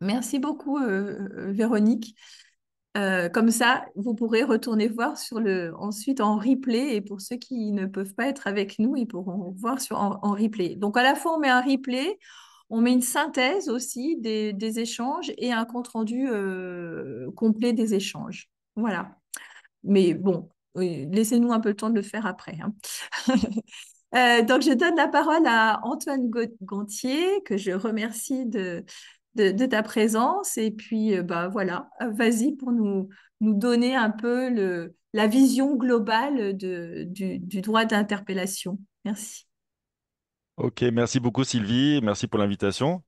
Merci beaucoup, Véronique. Comme ça, vous pourrez retourner voir ensuite en replay. Et pour ceux qui ne peuvent pas être avec nous, ils pourront voir en replay. Donc, à la fois, on met un replay, on met une synthèse aussi des échanges et un compte-rendu complet des échanges. Voilà. Mais bon, oui, laissez-nous un peu le temps de le faire après, hein. Donc, je donne la parole à Antoine Gontier, que je remercie de ta présence. Et puis, bah, voilà, vas-y pour nous donner un peu la vision globale du droit d'interpellation. Merci. Ok, merci beaucoup Sylvie, merci pour l'invitation.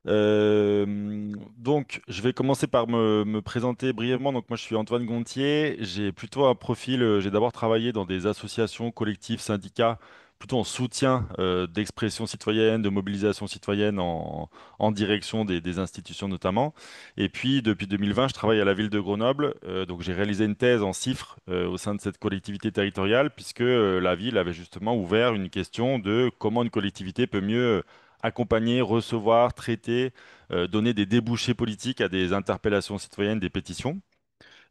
Donc, je vais commencer par me présenter brièvement. Donc, moi, je suis Antoine Gontier. J'ai plutôt un profil. J'ai d'abord travaillé dans des associations, collectifs, syndicats, plutôt en soutien d'expression citoyenne, de mobilisation citoyenne en direction des institutions notamment. Et puis, depuis 2020, je travaille à la ville de Grenoble. Donc, j'ai réalisé une thèse en CIFRE au sein de cette collectivité territoriale, puisque la ville avait justement ouvert une question de comment une collectivité peut mieux accompagner, recevoir, traiter, donner des débouchés politiques à des interpellations citoyennes, des pétitions.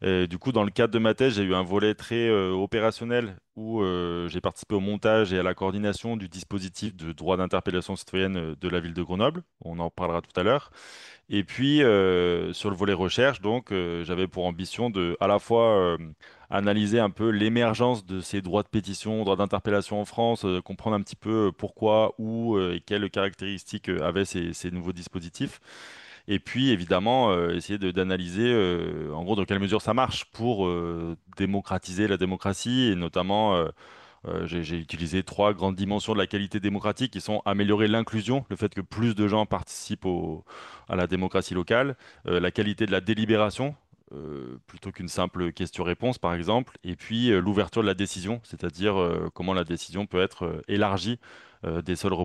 Du coup, dans le cadre de ma thèse, j'ai eu un volet très opérationnel où j'ai participé au montage et à la coordination du dispositif de droit d'interpellation citoyenne de la ville de Grenoble. On en parlera tout à l'heure. Et puis, sur le volet recherche, donc, j'avais pour ambition de à la fois analyser un peu l'émergence de ces droits de pétition, droits d'interpellation en France, comprendre un petit peu pourquoi, où et quelles caractéristiques avaient ces nouveaux dispositifs. Et puis, évidemment, essayer d'analyser en gros dans quelle mesure ça marche pour démocratiser la démocratie et notamment j'ai utilisé trois grandes dimensions de la qualité démocratique qui sont améliorer l'inclusion, le fait que plus de gens participent à la démocratie locale, la qualité de la délibération, plutôt qu'une simple question-réponse par exemple, et puis l'ouverture de la décision, c'est-à-dire comment la décision peut être élargie des seuls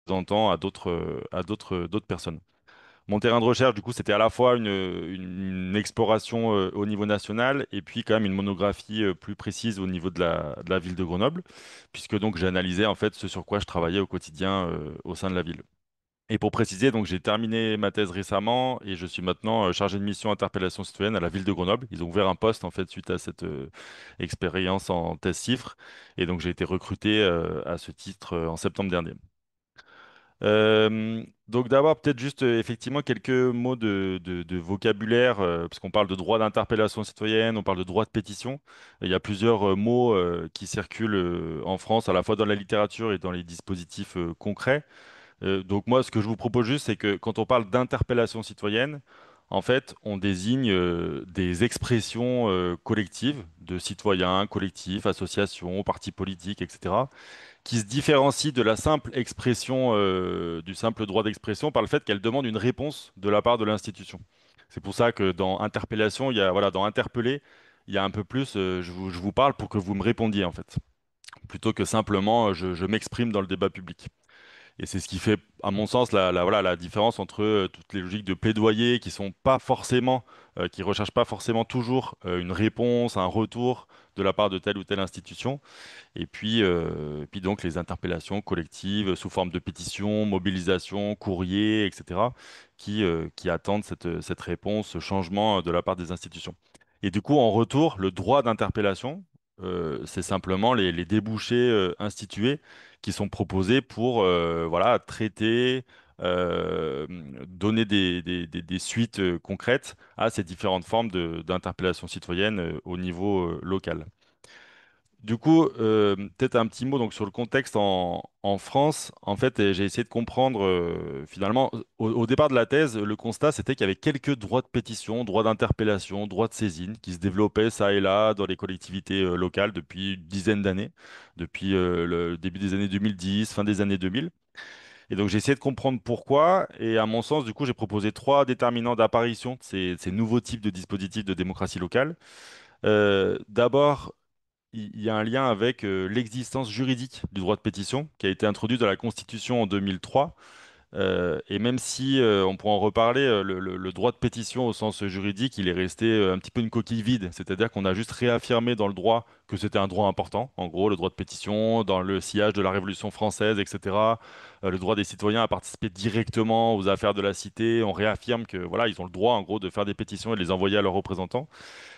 représentants d'autres personnes. Mon terrain de recherche, du coup, c'était à la fois une exploration au niveau national et puis quand même une monographie plus précise au niveau de la ville de Grenoble, puisque donc j'ai analysé en fait ce sur quoi je travaillais au quotidien au sein de la ville. Et pour préciser, donc j'ai terminé ma thèse récemment et je suis maintenant chargé de mission interpellation citoyenne à la ville de Grenoble. Ils ont ouvert un poste en fait suite à cette expérience en thèse CIFRE et donc j'ai été recruté à ce titre en septembre dernier. Donc d'abord peut-être juste effectivement quelques mots de vocabulaire, parce qu'on parle de droit d'interpellation citoyenne, on parle de droit de pétition. Il y a plusieurs mots qui circulent en France, à la fois dans la littérature et dans les dispositifs concrets. Donc moi, ce que je vous propose juste, c'est que quand on parle d'interpellation citoyenne, en fait, on désigne des expressions collectives de citoyens, collectifs, associations, partis politiques, etc., qui se différencie de la simple expression, du simple droit d'expression par le fait qu'elle demande une réponse de la part de l'institution. C'est pour ça que dans interpellation, il y a, voilà, dans interpeller, il y a un peu plus, je vous parle pour que vous me répondiez en fait, plutôt que simplement je m'exprime dans le débat public. Et c'est ce qui fait, à mon sens, voilà, la différence entre toutes les logiques de plaidoyer qui sont pas forcément, qui recherchent pas forcément toujours une réponse, un retour de la part de telle ou telle institution, et puis donc les interpellations collectives sous forme de pétition, mobilisation, courrier, etc., qui attendent cette réponse, ce changement de la part des institutions. Et du coup, en retour, le droit d'interpellation, c'est simplement les débouchés institués qui sont proposés pour voilà, traiter, euh, donner des suites concrètes à ces différentes formes d'interpellation citoyenne au niveau local. Du coup, peut-être un petit mot donc sur le contexte en France. En fait, j'ai essayé de comprendre finalement au départ de la thèse, le constat c'était qu'il y avait quelques droits de pétition, droits d'interpellation, droits de saisine qui se développaient ça et là dans les collectivités locales depuis une dizaine d'années, depuis le début des années 2010, fin des années 2000. Et donc j'ai essayé de comprendre pourquoi. Et à mon sens, du coup, j'ai proposé trois déterminants d'apparition de ces nouveaux types de dispositifs de démocratie locale. D'abord, il y a un lien avec l'existence juridique du droit de pétition qui a été introduit dans la Constitution en 2003 Et même si on pourra en reparler, le droit de pétition au sens juridique, il est resté un petit peu une coquille vide. C'est-à-dire qu'on a juste réaffirmé dans le droit que c'était un droit important. En gros, le droit de pétition, dans le sillage de la Révolution française, etc. Le droit des citoyens à participer directement aux affaires de la cité. On réaffirme que voilà, ils ont le droit, en gros, de faire des pétitions et de les envoyer à leurs représentants.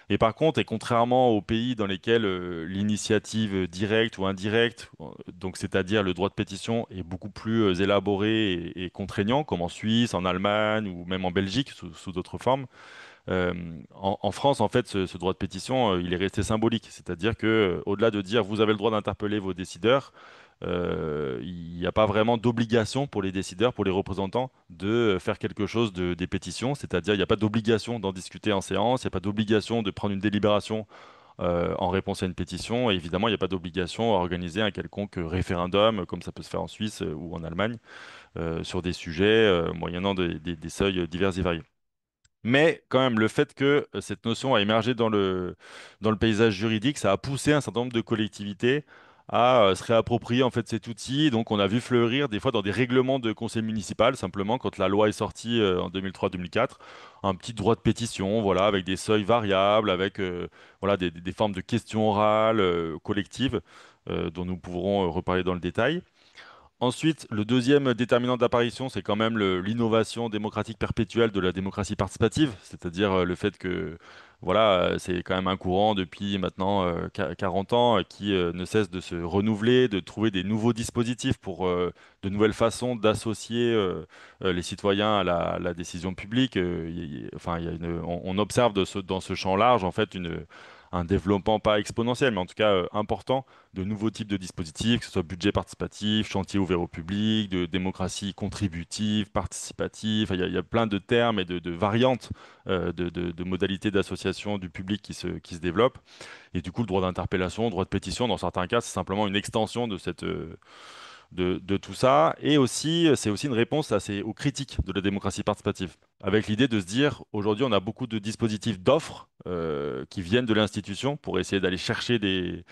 Et par contre, et contrairement aux pays dans lesquels l'initiative directe ou indirecte, donc c'est-à-dire le droit de pétition, est beaucoup plus élaboré et contraignant, comme en Suisse, en Allemagne ou même en Belgique sous d'autres formes, euh, en France, en fait, ce droit de pétition, il est resté symbolique. C'est-à-dire que, au-delà de dire vous avez le droit d'interpeller vos décideurs, il n'y a pas vraiment d'obligation pour les décideurs, pour les représentants, de faire quelque chose des pétitions. C'est-à-dire, il n'y a pas d'obligation d'en discuter en séance, il n'y a pas d'obligation de prendre une délibération en réponse à une pétition. Et évidemment, il n'y a pas d'obligation à organiser un quelconque référendum, comme ça peut se faire en Suisse ou en Allemagne, sur des sujets moyennant des seuils divers et variés. Mais quand même, le fait que cette notion a émergé dans le paysage juridique, ça a poussé un certain nombre de collectivités à se réapproprier en fait cet outil. Donc on a vu fleurir des fois dans des règlements de conseil municipal, simplement quand la loi est sortie en 2003-2004, un petit droit de pétition, voilà, avec des seuils variables, avec voilà, des formes de questions orales collectives dont nous pourrons reparler dans le détail. Ensuite, le deuxième déterminant d'apparition, c'est quand même l'innovation démocratique perpétuelle de la démocratie participative, c'est-à-dire le fait que voilà, c'est quand même un courant depuis maintenant 40 ans qui ne cesse de se renouveler, de trouver des nouveaux dispositifs pour de nouvelles façons d'associer les citoyens à la décision publique. Enfin, on observe dans ce champ large en fait un développement pas exponentiel, mais en tout cas important de nouveaux types de dispositifs, que ce soit budget participatif, chantier ouvert au public, de démocratie contributive, participative. Enfin, il y a plein de termes et de variantes de modalités d'association du public qui se développent. Et du coup, le droit d'interpellation, le droit de pétition, dans certains cas, c'est simplement une extension de tout ça. Et aussi, c'est aussi une réponse aux critiques de la démocratie participative, avec l'idée de se dire, aujourd'hui, on a beaucoup de dispositifs d'offres qui viennent de l'institution pour essayer d'aller chercher des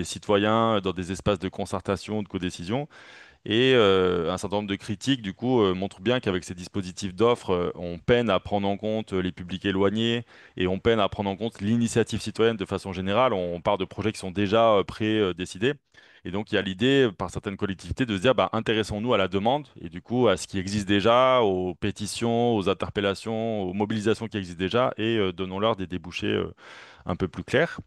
citoyens dans des espaces de concertation, de codécision. Et un certain nombre de critiques, du coup, montrent bien qu'avec ces dispositifs d'offres, on peine à prendre en compte les publics éloignés et on peine à prendre en compte l'initiative citoyenne de façon générale. On part de projets qui sont déjà pré-décidés. Et donc, il y a l'idée, par certaines collectivités, de se dire, bah, intéressons-nous à la demande et du coup à ce qui existe déjà, aux pétitions, aux interpellations, aux mobilisations qui existent déjà et donnons-leur des débouchés un peu plus clairs.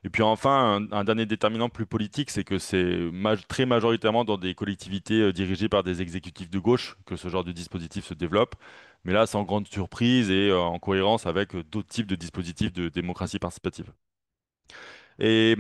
Et puis enfin, un dernier déterminant plus politique, c'est que c'est très majoritairement dans des collectivités dirigées par des exécutifs de gauche que ce genre de dispositif se développe. Mais là, sans grande surprise et en cohérence avec d'autres types de dispositifs de démocratie participative. Et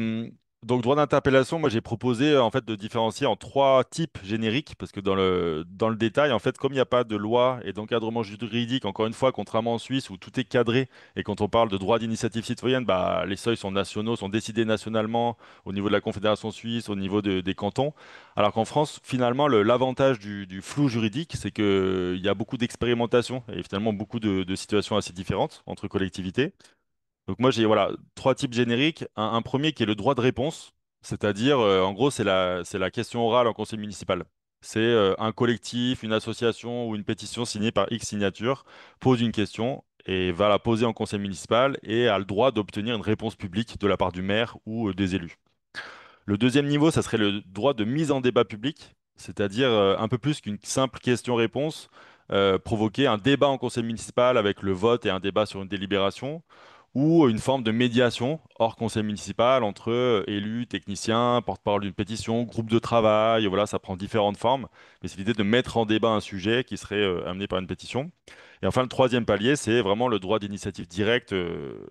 donc, droit d'interpellation, moi j'ai proposé en fait de différencier en trois types génériques, parce que dans le détail, en fait, comme il n'y a pas de loi et d'encadrement juridique, encore une fois, contrairement en Suisse où tout est cadré, et quand on parle de droit d'initiative citoyenne, bah, les seuils sont nationaux, sont décidés nationalement au niveau de la Confédération suisse, au niveau des cantons, alors qu'en France, finalement, l'avantage du flou juridique, c'est qu'il y a beaucoup d'expérimentation et finalement beaucoup de situations assez différentes entre collectivités. Donc moi j'ai voilà trois types génériques. Un premier qui est le droit de réponse, c'est-à-dire en gros c'est la question orale en conseil municipal. C'est un collectif, une association ou une pétition signée par X signatures pose une question et va la poser en conseil municipal et a le droit d'obtenir une réponse publique de la part du maire ou des élus. Le deuxième niveau, ça serait le droit de mise en débat public, c'est-à-dire un peu plus qu'une simple question-réponse, provoquer un débat en conseil municipal avec le vote et un débat sur une délibération, ou une forme de médiation hors conseil municipal entre élus, techniciens, porte-parole d'une pétition, groupe de travail, voilà, ça prend différentes formes, mais c'est l'idée de mettre en débat un sujet qui serait amené par une pétition. Et enfin, le troisième palier, c'est vraiment le droit d'initiative directe,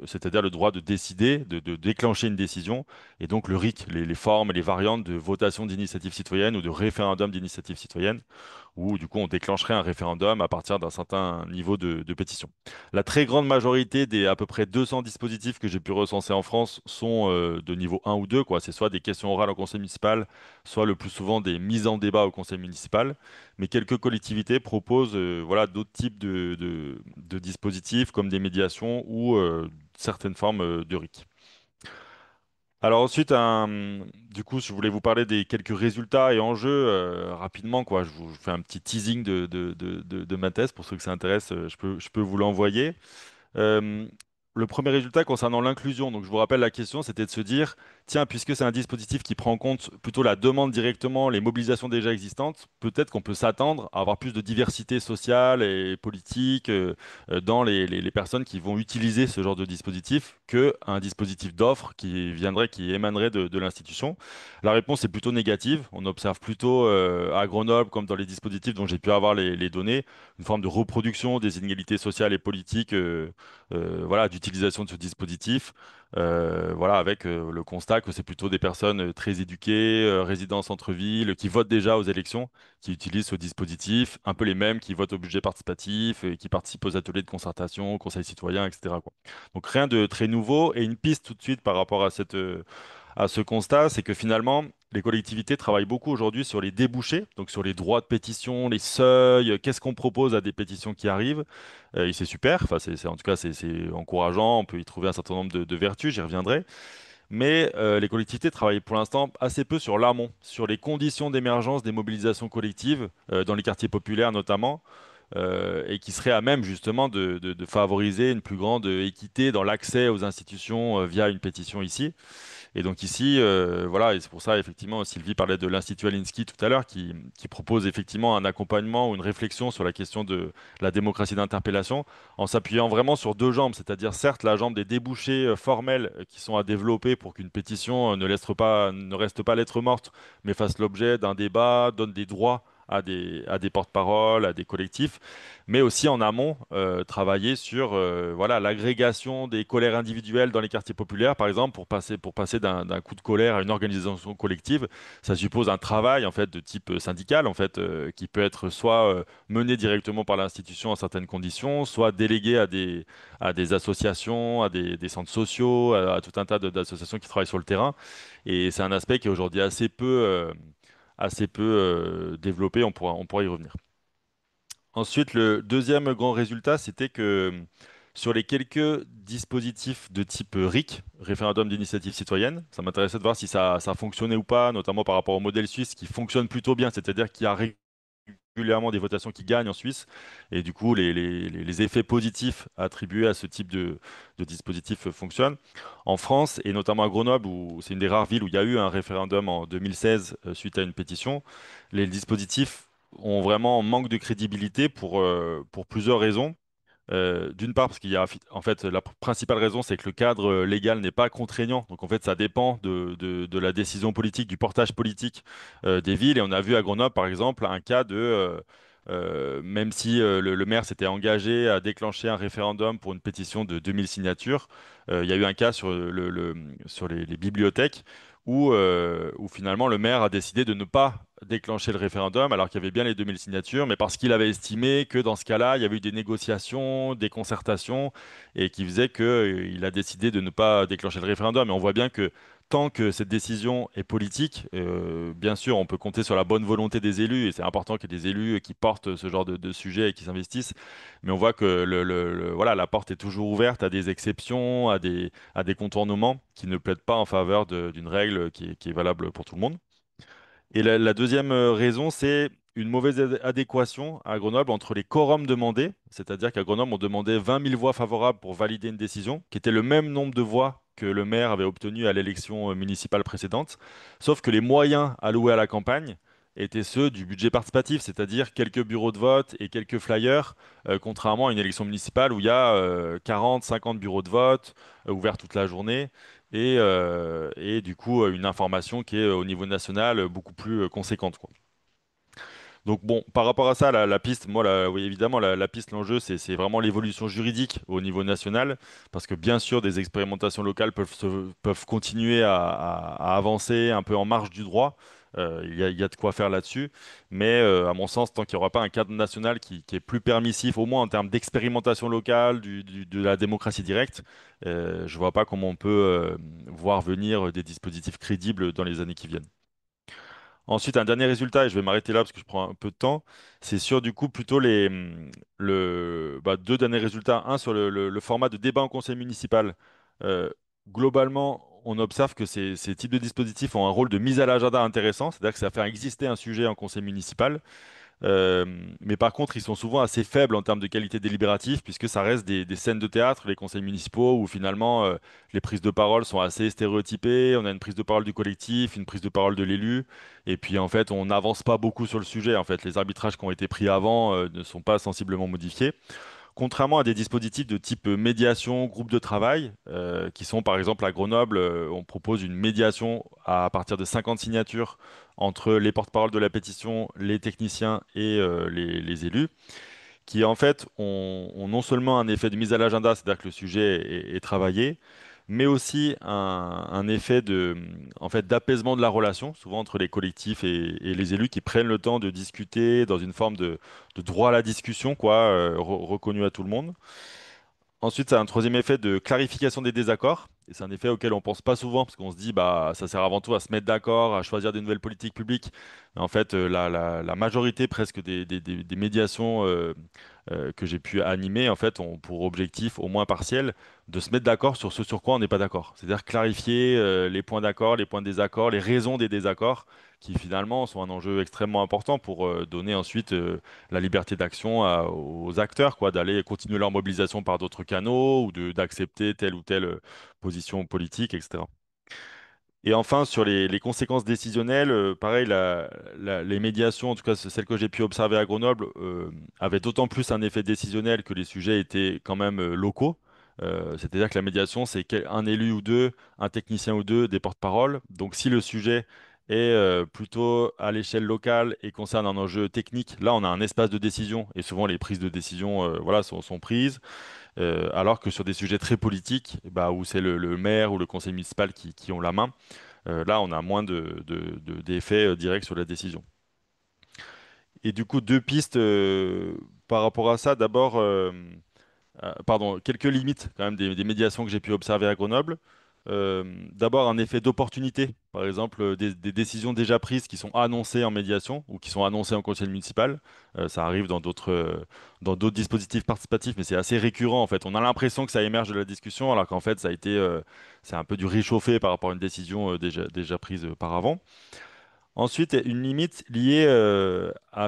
c'est-à-dire le droit de décider, de déclencher une décision, et donc le RIC, les formes et les variantes de votation d'initiative citoyenne ou de référendum d'initiative citoyenne, où du coup on déclencherait un référendum à partir d'un certain niveau de pétition. La très grande majorité des à peu près 200 dispositifs que j'ai pu recenser en France sont de niveau 1 ou 2, quoi. C'est soit des questions orales au conseil municipal, soit le plus souvent des mises en débat au conseil municipal. Mais quelques collectivités proposent voilà, d'autres types de dispositifs comme des médiations ou certaines formes de RIC. Alors ensuite, du coup, je voulais vous parler des quelques résultats et enjeux rapidement, quoi. Je vous fais un petit teasing de ma thèse pour ceux que ça intéresse. Je peux vous l'envoyer. Euh, le premier résultat concernant l'inclusion, donc je vous rappelle la question, c'était de se dire, tiens, puisque c'est un dispositif qui prend en compte plutôt la demande directement, les mobilisations déjà existantes, peut-être qu'on peut s'attendre à avoir plus de diversité sociale et politique dans les personnes qui vont utiliser ce genre de dispositif que un dispositif d'offre qui viendrait, qui émanerait de l'institution. La réponse est plutôt négative. On observe plutôt à Grenoble, comme dans les dispositifs dont j'ai pu avoir les données, une forme de reproduction des inégalités sociales et politiques voilà, d'utilisation de ce dispositif. Voilà, avec le constat que c'est plutôt des personnes très éduquées, résidant en centre-ville, qui votent déjà aux élections, qui utilisent ce dispositif, un peu les mêmes qui votent au budget participatif, et qui participent aux ateliers de concertation, conseils citoyens, etc., quoi. Donc rien de très nouveau et une piste tout de suite par rapport à ce constat, c'est que finalement, les collectivités travaillent beaucoup aujourd'hui sur les débouchés, donc sur les droits de pétition, les seuils, qu'est-ce qu'on propose à des pétitions qui arrivent. Et c'est super, enfin, en tout cas, c'est encourageant, on peut y trouver un certain nombre de vertus, j'y reviendrai. Mais les collectivités travaillent pour l'instant assez peu sur l'amont, sur les conditions d'émergence des mobilisations collectives, dans les quartiers populaires notamment, et qui seraient à même justement de favoriser une plus grande équité dans l'accès aux institutions via une pétition ici. Et donc ici, voilà, et c'est pour ça, effectivement, Sylvie parlait de l'Institut Alinsky tout à l'heure, qui propose effectivement un accompagnement ou une réflexion sur la question de la démocratie d'interpellation, en s'appuyant vraiment sur deux jambes, c'est-à-dire certes la jambe des débouchés formels qui sont à développer pour qu'une pétition ne reste pas lettre morte, mais fasse l'objet d'un débat, donne des droits à des porte-paroles, à des collectifs, mais aussi en amont, travailler sur voilà, l'agrégation des colères individuelles dans les quartiers populaires, par exemple, pour passer d'un coup de colère à une organisation collective. Ça suppose un travail en fait de type syndical, en fait, qui peut être soit mené directement par l'institution à certaines conditions, soit délégué à des associations, à des centres sociaux, à tout un tas d'associations qui travaillent sur le terrain. Et c'est un aspect qui est aujourd'hui assez peu développé, on pourra y revenir. Ensuite, le deuxième grand résultat, c'était que sur les quelques dispositifs de type RIC, référendum d'initiative citoyenne, ça m'intéressait de voir si ça fonctionnait ou pas, notamment par rapport au modèle suisse qui fonctionne plutôt bien, c'est-à-dire qu'il y a régulièrement des votations qui gagnent en Suisse, et du coup, les effets positifs attribués à ce type de dispositif fonctionnent. En France, et notamment à Grenoble, où c'est une des rares villes où il y a eu un référendum en 2016 suite à une pétition, les dispositifs ont vraiment manque de crédibilité pour plusieurs raisons. D'une part, parce qu'il y a, en fait, la principale raison, c'est que le cadre légal n'est pas contraignant. Donc, en fait, ça dépend de la décision politique, du portage politique des villes. Et on a vu à Grenoble, par exemple, un cas même si le maire s'était engagé à déclencher un référendum pour une pétition de 2000 signatures, il y a eu un cas sur sur les bibliothèques où finalement le maire a décidé de ne pas déclencher le référendum alors qu'il y avait bien les 2000 signatures, mais parce qu'il avait estimé que dans ce cas-là, il y avait eu des négociations, des concertations, et qui faisait qu'il a décidé de ne pas déclencher le référendum. Et on voit bien que tant que cette décision est politique, bien sûr, on peut compter sur la bonne volonté des élus, et c'est important qu'il y ait des élus qui portent ce genre de sujet et qui s'investissent, mais on voit que voilà, la porte est toujours ouverte à des exceptions, à des contournements qui ne plaident pas en faveur d'une règle qui est valable pour tout le monde. Et la deuxième raison, c'est une mauvaise adéquation à Grenoble entre les quorums demandés, c'est-à-dire qu'à Grenoble, on demandait 20 000 voix favorables pour valider une décision, qui était le même nombre de voix que le maire avait obtenu à l'élection municipale précédente, sauf que les moyens alloués à la campagne étaient ceux du budget participatif, c'est-à-dire quelques bureaux de vote et quelques flyers, contrairement à une élection municipale où il y a 40, 50 bureaux de vote ouverts toute la journée et du coup une information qui est au niveau national beaucoup plus conséquente, quoi. Donc bon, par rapport à ça, la piste, moi, oui, évidemment, la piste, l'enjeu, c'est vraiment l'évolution juridique au niveau national, parce que bien sûr, des expérimentations locales peuvent continuer à avancer un peu en marge du droit. Il y a de quoi faire là-dessus, mais à mon sens, tant qu'il n'y aura pas un cadre national qui est plus permissif, au moins en termes d'expérimentation locale, de la démocratie directe, je vois pas comment on peut voir venir des dispositifs crédibles dans les années qui viennent. Ensuite, un dernier résultat, et je vais m'arrêter là parce que je prends un peu de temps, c'est sur du coup plutôt deux derniers résultats. Un sur le format de débat en conseil municipal. Euh, Globalement, on observe que ces types de dispositifs ont un rôle de mise à l'agenda intéressant, c'est-à-dire que ça fait exister un sujet en conseil municipal. Euh, mais par contre, ils sont souvent assez faibles en termes de qualité délibérative, puisque ça reste des scènes de théâtre, les conseils municipaux, où finalement les prises de parole sont assez stéréotypées. On a une prise de parole du collectif, une prise de parole de l'élu, et puis en fait, on n'avance pas beaucoup sur le sujet. En fait, les arbitrages qui ont été pris avant ne sont pas sensiblement modifiés. Contrairement à des dispositifs de type médiation, groupe de travail, qui sont par exemple à Grenoble, on propose une médiation à partir de 50 signatures entre les porte-parole de la pétition, les techniciens et les élus, qui en fait ont non seulement un effet de mise à l'agenda, c'est-à-dire que le sujet est travaillé, mais aussi un effet en fait, d'apaisement de la relation, souvent entre les collectifs et les élus qui prennent le temps de discuter dans une forme de droit à la discussion, quoi, reconnu à tout le monde. Ensuite, ça a un troisième effet de clarification des désaccords. Et c'est un effet auquel on pense pas souvent, parce qu'on se dit, bah, ça sert avant tout à se mettre d'accord, à choisir des nouvelles politiques publiques. Mais en fait, la majorité presque des médiations que j'ai pu animer, en fait, ont pour objectif, au moins partiel, de se mettre d'accord sur ce sur quoi on n'est pas d'accord. C'est-à-dire clarifier les points d'accord, les points de désaccord, les raisons des désaccords, qui finalement sont un enjeu extrêmement important pour donner ensuite la liberté d'action aux acteurs, quoi, d'aller continuer leur mobilisation par d'autres canaux ou d'accepter telle ou telle position politique, etc. Et enfin, sur les conséquences décisionnelles, pareil, les médiations, en tout cas celles que j'ai pu observer à Grenoble, avaient d'autant plus un effet décisionnel que les sujets étaient quand même locaux. C'est-à-dire que la médiation, c'est un élu ou deux, un technicien ou deux, des porte-paroles. Donc si le sujet est plutôt à l'échelle locale et concerne un enjeu technique, là on a un espace de décision et souvent les prises de décision voilà, sont prises. Alors que sur des sujets très politiques, bah, où c'est le maire ou le conseil municipal qui ont la main, là, on a moins d'effets directs sur la décision. Et du coup, deux pistes par rapport à ça. D'abord, pardon, quelques limites quand même des médiations que j'ai pu observer à Grenoble. D'abord, un effet d'opportunité. Par exemple, des décisions déjà prises qui sont annoncées en médiation ou qui sont annoncées en conseil municipal. Ça arrive dans d'autres dispositifs participatifs, mais c'est assez récurrent en fait. On a l'impression que ça émerge de la discussion, alors qu'en fait, c'est un peu du réchauffé par rapport à une décision déjà prise par avant. Ensuite, une limite liée à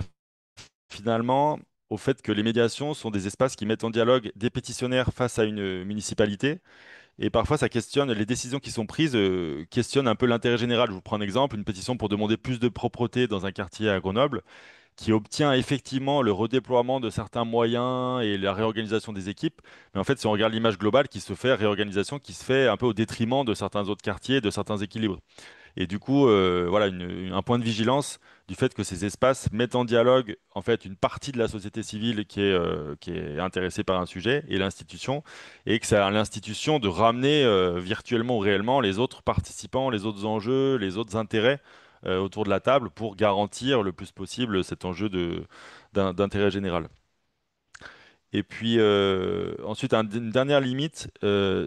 finalement au fait que les médiations sont des espaces qui mettent en dialogue des pétitionnaires face à une municipalité. Et parfois, ça questionne les décisions qui sont prises, questionnent un peu l'intérêt général. Je vous prends un exemple, une pétition pour demander plus de propreté dans un quartier à Grenoble, qui obtient effectivement le redéploiement de certains moyens et la réorganisation des équipes. Mais en fait, si on regarde l'image globale qui se fait, réorganisation qui se fait un peu au détriment de certains autres quartiers, de certains équilibres. Et du coup, voilà, un point de vigilance du fait que ces espaces mettent en dialogue en fait une partie de la société civile qui est intéressée par un sujet et l'institution, et que c'est à l'institution de ramener virtuellement ou réellement les autres participants, les autres enjeux, les autres intérêts autour de la table pour garantir le plus possible cet enjeu d'intérêt général. Et puis ensuite, une dernière limite,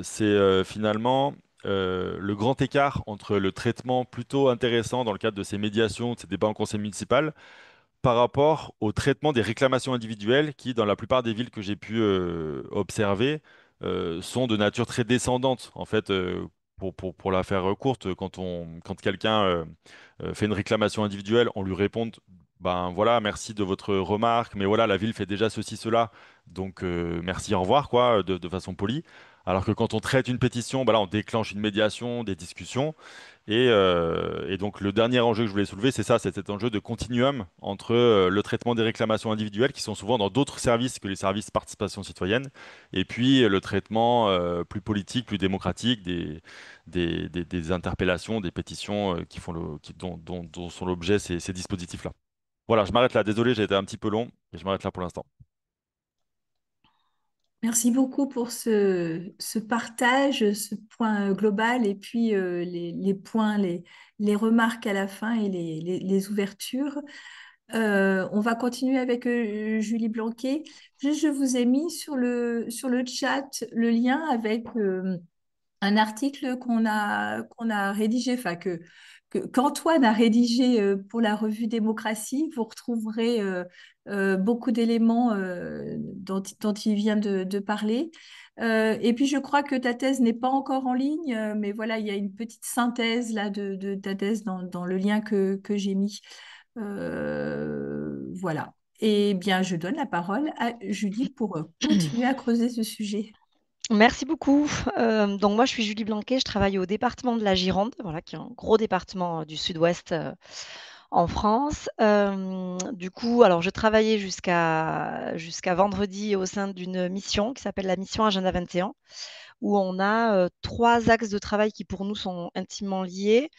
c'est finalement le grand écart entre le traitement plutôt intéressant dans le cadre de ces médiations, de ces débats en conseil municipal, par rapport au traitement des réclamations individuelles qui, dans la plupart des villes que j'ai pu observer, sont de nature très descendante. En fait, pour la faire courte, quand quelqu'un fait une réclamation individuelle, on lui répond, ben voilà, merci de votre remarque, mais voilà, la ville fait déjà ceci, cela, donc merci, au revoir, quoi, de façon polie. Alors que quand on traite une pétition, ben là, on déclenche une médiation, des discussions. Et donc le dernier enjeu que je voulais soulever, c'est ça, c'est cet enjeu de continuum entre le traitement des réclamations individuelles, qui sont souvent dans d'autres services que les services de participation citoyenne, et puis le traitement plus politique, plus démocratique des interpellations, des pétitions dont sont l'objet ces dispositifs-là. Voilà, je m'arrête là. Désolé, j'ai été un petit peu long, et je m'arrête là pour l'instant. Merci beaucoup pour ce partage, ce point global et puis les points, les remarques à la fin et les ouvertures. On va continuer avec Julie Blanquet. Juste, je vous ai mis sur le chat le lien avec un article qu'on a rédigé, enfin qu'Antoine a rédigé pour la revue Démocratie. Vous retrouverez beaucoup d'éléments dont il vient de parler. Et puis, je crois que ta thèse n'est pas encore en ligne, mais voilà, il y a une petite synthèse là de ta thèse dans le lien que j'ai mis. Voilà. Et bien, je donne la parole à Julie pour continuer à creuser ce sujet. Merci beaucoup. Donc moi, je suis Julie Blanquet, je travaille au département de la Gironde, voilà, qui est un gros département du sud-ouest en France. Du coup, alors je travaillais jusqu'à vendredi au sein d'une mission qui s'appelle la mission Agenda 21, où on a 3 axes de travail qui pour nous sont intimement liés.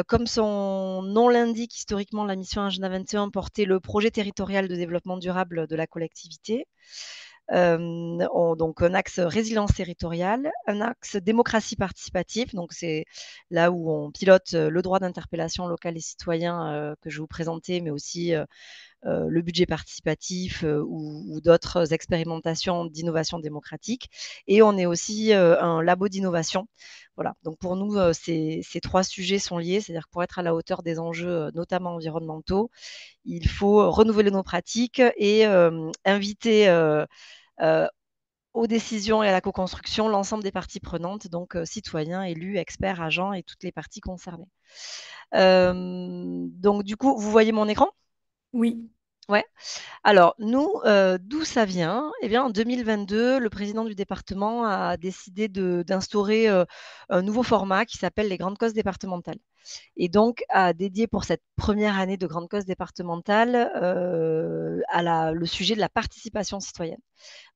Comme son nom l'indique, historiquement, la mission Agenda 21 portait le projet territorial de développement durable de la collectivité. Donc un axe résilience territoriale, un axe démocratie participative, donc c'est là où on pilote le droit d'interpellation local et citoyen que je vais vous présenter, mais aussi le budget participatif ou d'autres expérimentations d'innovation démocratique. Et on est aussi un labo d'innovation. Voilà. Donc pour nous, ces 3 sujets sont liés, c'est-à-dire que pour être à la hauteur des enjeux, notamment environnementaux, il faut renouveler nos pratiques et inviter aux décisions et à la co-construction l'ensemble des parties prenantes, donc citoyens, élus, experts, agents et toutes les parties concernées. Donc du coup, vous voyez mon écran? Oui. Ouais. Alors nous, d'où ça vient? Eh bien, en 2022, le président du département a décidé d'instaurer un nouveau format qui s'appelle les grandes causes départementales. Et donc a dédié pour cette première année de grande cause départementale le sujet de la participation citoyenne.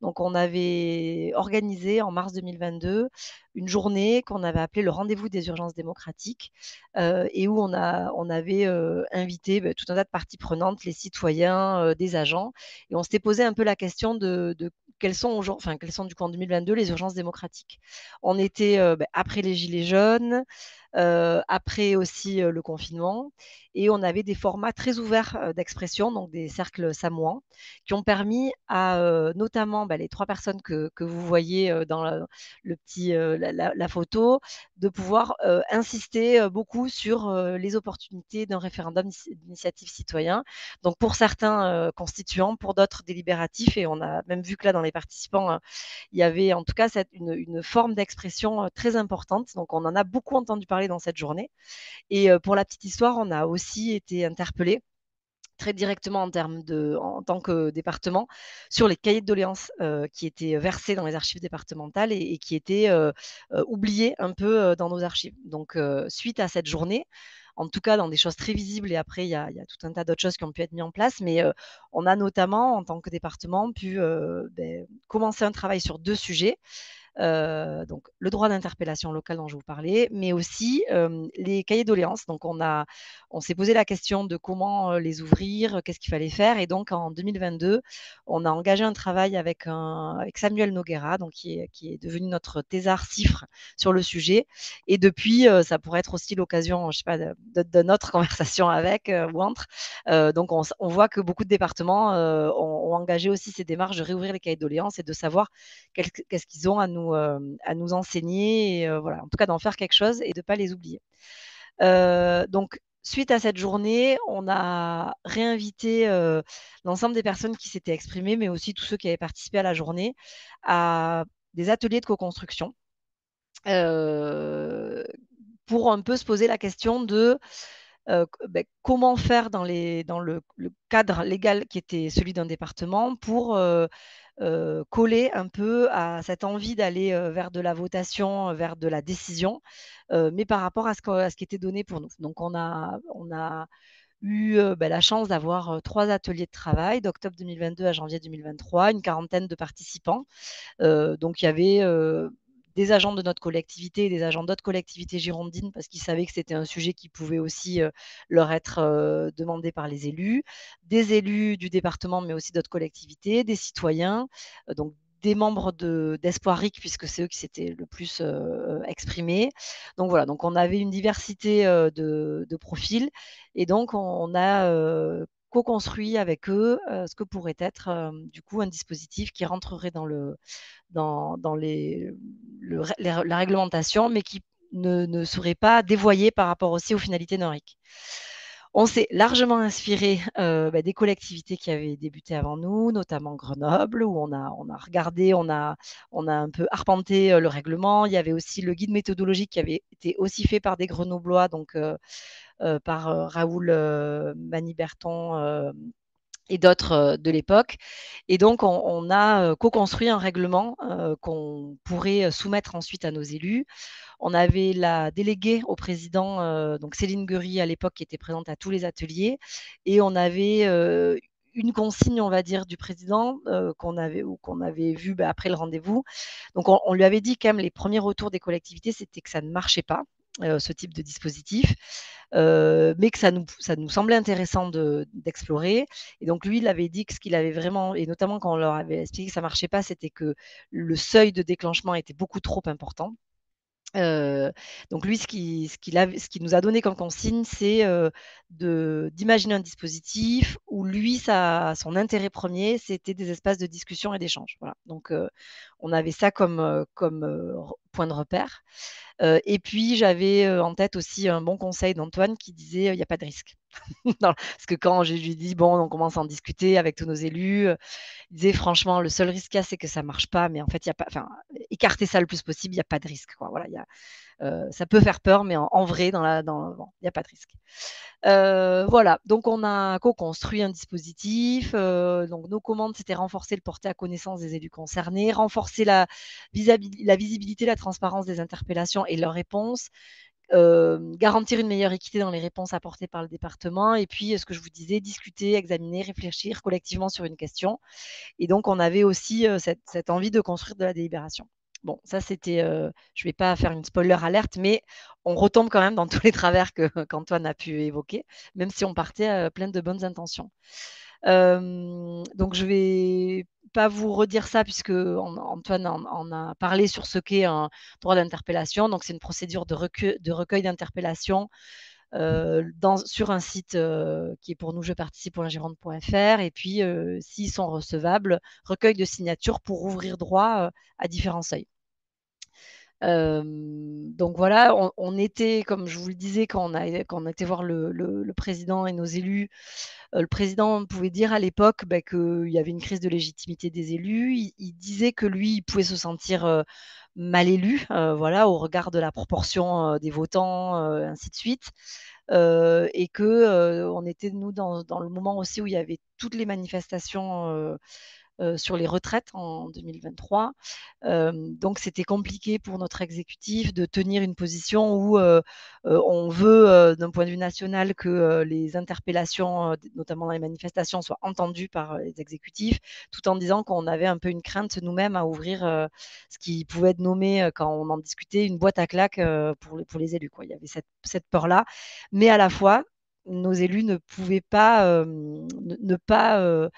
Donc, on avait organisé en mars 2022 une journée qu'on avait appelée le rendez-vous des urgences démocratiques et où on avait invité tout un tas de parties prenantes, les citoyens, des agents. Et on s'était posé un peu la question de quelles sont, quelles sont du coup en 2022 les urgences démocratiques. On était après les Gilets jaunes, après aussi le confinement. Et on avait des formats très ouverts d'expression, donc des cercles samoans, qui ont permis à notamment les 3 personnes que vous voyez dans la photo, de pouvoir insister beaucoup sur les opportunités d'un référendum d'initiative citoyen. Donc pour certains constituants, pour d'autres délibératifs, et on a même vu que là dans les participants, il y avait en tout cas une forme d'expression très importante. Donc on en a beaucoup entendu parler dans cette journée. Et pour la petite histoire, on a aussi été interpellés très directement en tant que département sur les cahiers de doléances qui étaient versés dans les archives départementales et qui étaient oubliés un peu dans nos archives. Donc, suite à cette journée, en tout cas dans des choses très visibles, et après, il y a tout un tas d'autres choses qui ont pu être mises en place, mais on a notamment, en tant que département, pu commencer un travail sur 2 sujets. Donc le droit d'interpellation locale dont je vous parlais, mais aussi les cahiers de doléances. Donc on s'est posé la question de comment les ouvrir, qu'est-ce qu'il fallait faire. Et donc en 2022, on a engagé un travail avec Samuel Noguera, donc qui est devenu notre thésard CIFRE sur le sujet. Et depuis, ça pourrait être aussi l'occasion, je sais pas, de notre conversation avec ou entre. Donc on voit que beaucoup de départements ont engagé aussi ces démarches de réouvrir les cahiers de doléances et de savoir qu'est-ce qu'ils ont à nous enseigner, et voilà, en tout cas d'en faire quelque chose et de ne pas les oublier. Donc, suite à cette journée, on a réinvité l'ensemble des personnes qui s'étaient exprimées, mais aussi tous ceux qui avaient participé à la journée, à des ateliers de co-construction pour un peu se poser la question de comment faire dans le cadre légal qui était celui d'un département pour coller un peu à cette envie d'aller vers de la votation, vers de la décision, mais par rapport à ce qui était donné pour nous. Donc on a eu la chance d'avoir 3 ateliers de travail d'octobre 2022 à janvier 2023, une quarantaine de participants. Donc il y avait des agents de notre collectivité et des agents d'autres collectivités girondines parce qu'ils savaient que c'était un sujet qui pouvait aussi leur être demandé par les élus, des élus du département mais aussi d'autres collectivités, des citoyens, donc des membres d'Espoir RIC puisque c'est eux qui s'étaient le plus exprimés. Donc voilà, donc on avait une diversité de profils et donc on a co-construit avec eux ce que pourrait être du coup un dispositif qui rentrerait dans la réglementation, mais qui ne serait pas dévoyé par rapport aussi aux finalités d'un RIC. On s'est largement inspiré des collectivités qui avaient débuté avant nous, notamment Grenoble, où on a regardé, on a un peu arpenté le règlement. Il y avait aussi le guide méthodologique qui avait été aussi fait par des Grenoblois, donc par Raoul Maniberton et d'autres de l'époque. Et donc, on a co-construit un règlement qu'on pourrait soumettre ensuite à nos élus. On avait la déléguée au président, donc Céline Guery à l'époque, qui était présente à tous les ateliers. Et on avait une consigne, on va dire, du président qu'on avait vu après le rendez-vous. Donc, on lui avait dit quand même, les premiers retours des collectivités, c'était que ça ne marchait pas, ce type de dispositif, mais que ça nous semblait intéressant d'explorer. Et donc, lui, il avait dit que ce qu'il avait vraiment, et notamment quand on leur avait expliqué que ça ne marchait pas, c'était que le seuil de déclenchement était beaucoup trop important. Donc lui, ce qui nous a donné comme consigne, c'est d'imaginer un dispositif où lui, son intérêt premier, c'était des espaces de discussion et d'échange. Voilà. Donc on avait ça comme point de repère. Et puis j'avais en tête aussi un bon conseil d'Antoine qui disait il n'y a pas de risque. Non, parce que quand je lui dis bon, on commence à en discuter avec tous nos élus, il disait franchement le seul risque c'est que ça marche pas, mais en fait il y a pas, enfin écarter ça le plus possible, il n'y a pas de risque quoi. Voilà, ça peut faire peur, mais en vrai, il n'y a pas de risque. Voilà, donc on a co-construit un dispositif. Donc nos commandes, c'était renforcer le porté à connaissance des élus concernés, renforcer la visibilité, la transparence des interpellations et leurs réponses, garantir une meilleure équité dans les réponses apportées par le département, et puis ce que je vous disais, discuter, examiner, réfléchir collectivement sur une question. Et donc on avait aussi cette envie de construire de la délibération. Bon, ça c'était, je ne vais pas faire une spoiler alerte, mais on retombe quand même dans tous les travers qu'Antoine a pu évoquer, même si on partait plein de bonnes intentions. Donc je ne vais pas vous redire ça puisque Antoine en a parlé sur ce qu'est un droit d'interpellation. Donc c'est une procédure de recueil d'interpellation sur un site qui est pour nous jeparticipe.gironde.fr, et puis s'ils sont recevables, recueil de signatures pour ouvrir droit à différents seuils. Donc voilà, on était, comme je vous le disais, quand on a été voir le président et nos élus, le président pouvait dire à l'époque qu'il y avait une crise de légitimité des élus. Il disait que lui, il pouvait se sentir mal élu, voilà, au regard de la proportion des votants, ainsi de suite. Et que on était, nous, dans le moment aussi où il y avait toutes les manifestations sur les retraites en 2023. Donc c'était compliqué pour notre exécutif de tenir une position où on veut, d'un point de vue national, que les interpellations, notamment dans les manifestations, soient entendues par les exécutifs, tout en disant qu'on avait un peu une crainte nous-mêmes à ouvrir ce qui pouvait être nommé, quand on en discutait, une boîte à claques pour les élus, quoi. Il y avait cette peur-là, mais à la fois, nos élus ne pouvaient pas ne pas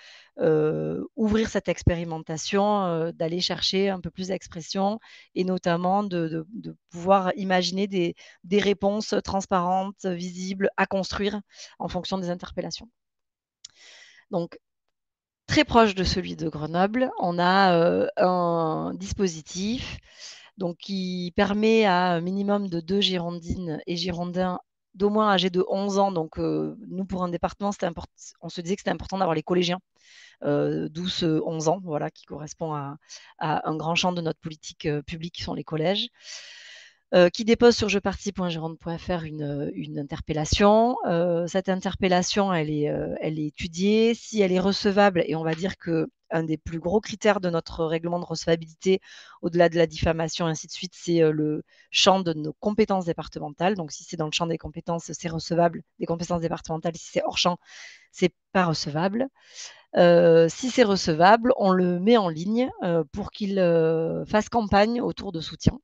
ouvrir cette expérimentation, d'aller chercher un peu plus d'expression, et notamment de pouvoir imaginer des réponses transparentes, visibles, à construire en fonction des interpellations. Donc, très proche de celui de Grenoble, on a un dispositif donc, qui permet à un minimum de 2 Girondines et Girondins d'au moins âgés de 11 ans. Donc, nous, pour un département, on se disait que c'était important d'avoir les collégiens, 12-11 ans, voilà, qui correspond à un grand champ de notre politique publique, qui sont les collèges, qui dépose sur jeparticipe.gironde.fr une interpellation. Cette interpellation, elle est étudiée. Si elle est recevable, et on va dire que un des plus gros critères de notre règlement de recevabilité, au-delà de la diffamation, ainsi de suite, c'est le champ de nos compétences départementales. Donc, si c'est dans le champ des compétences, c'est recevable. Des compétences départementales, si c'est hors champ, c'est pas recevable. Si c'est recevable, on le met en ligne pour qu'il fasse campagne autour de soutien,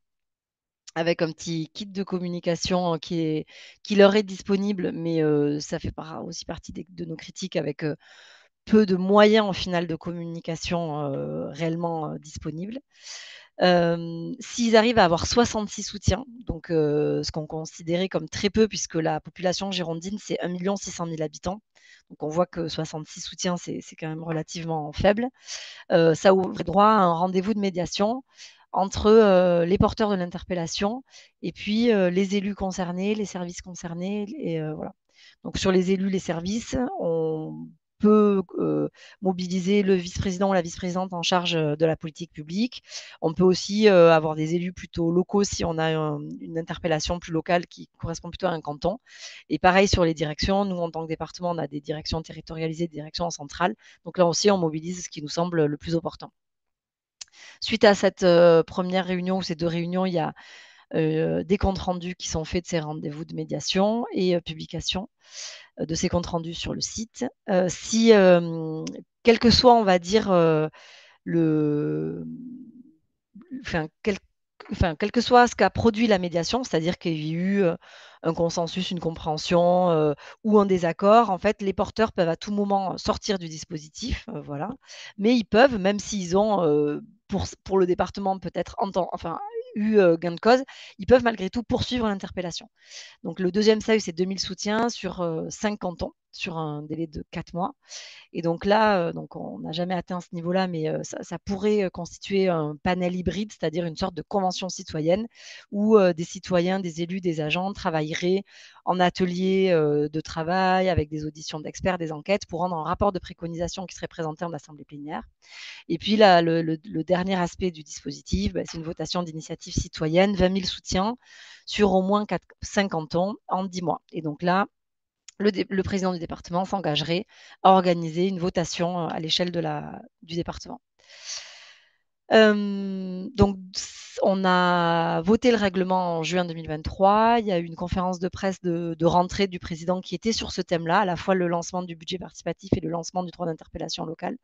avec un petit kit de communication qui leur est disponible, mais ça fait aussi partie de nos critiques, avec peu de moyens en final de communication réellement disponibles. S'ils arrivent à avoir 66 soutiens, donc ce qu'on considérait comme très peu, puisque la population girondine, c'est 1 600 000 habitants. Donc on voit que 66 soutiens, c'est quand même relativement faible. Ça ouvre droit à un rendez-vous de médiation entre les porteurs de l'interpellation et puis les élus concernés, les services concernés, et voilà. Donc, sur les élus, les services, on peut mobiliser le vice-président ou la vice-présidente en charge de la politique publique. On peut aussi avoir des élus plutôt locaux si on a une interpellation plus locale qui correspond plutôt à un canton. Et pareil sur les directions. Nous, en tant que département, on a des directions territorialisées, des directions centrales. Donc là aussi, on mobilise ce qui nous semble le plus opportun. Suite à cette première réunion ou ces 2 réunions, il y a des comptes rendus qui sont faits de ces rendez-vous de médiation et publication de ces comptes rendus sur le site. Si, quel que soit, on va dire, le, enfin, quel que soit ce qu'a produit la médiation, c'est-à-dire qu'il y a eu un consensus, une compréhension ou un désaccord, en fait, les porteurs peuvent à tout moment sortir du dispositif, voilà. Mais ils peuvent, même s'ils ont, pour le département, peut-être eu gain de cause, ils peuvent malgré tout poursuivre l'interpellation. Donc, le deuxième seuil, c'est 2000 soutiens sur 5 cantons, sur un délai de 4 mois. Et donc là, donc on n'a jamais atteint ce niveau-là, mais ça pourrait constituer un panel hybride, c'est-à-dire une sorte de convention citoyenne où des citoyens, des élus, des agents travailleraient en atelier de travail avec des auditions d'experts, des enquêtes pour rendre un rapport de préconisation qui serait présenté en assemblée plénière. Et puis là, le dernier aspect du dispositif, c'est une votation d'initiative citoyenne, 20 000 soutiens sur au moins 5 cantons en 10 mois. Et donc là, le président du département s'engagerait à organiser une votation à l'échelle du département. Donc, on a voté le règlement en juin 2023. Il y a eu une conférence de presse de rentrée du président qui était sur ce thème-là, à la fois le lancement du budget participatif et le lancement du droit d'interpellation local.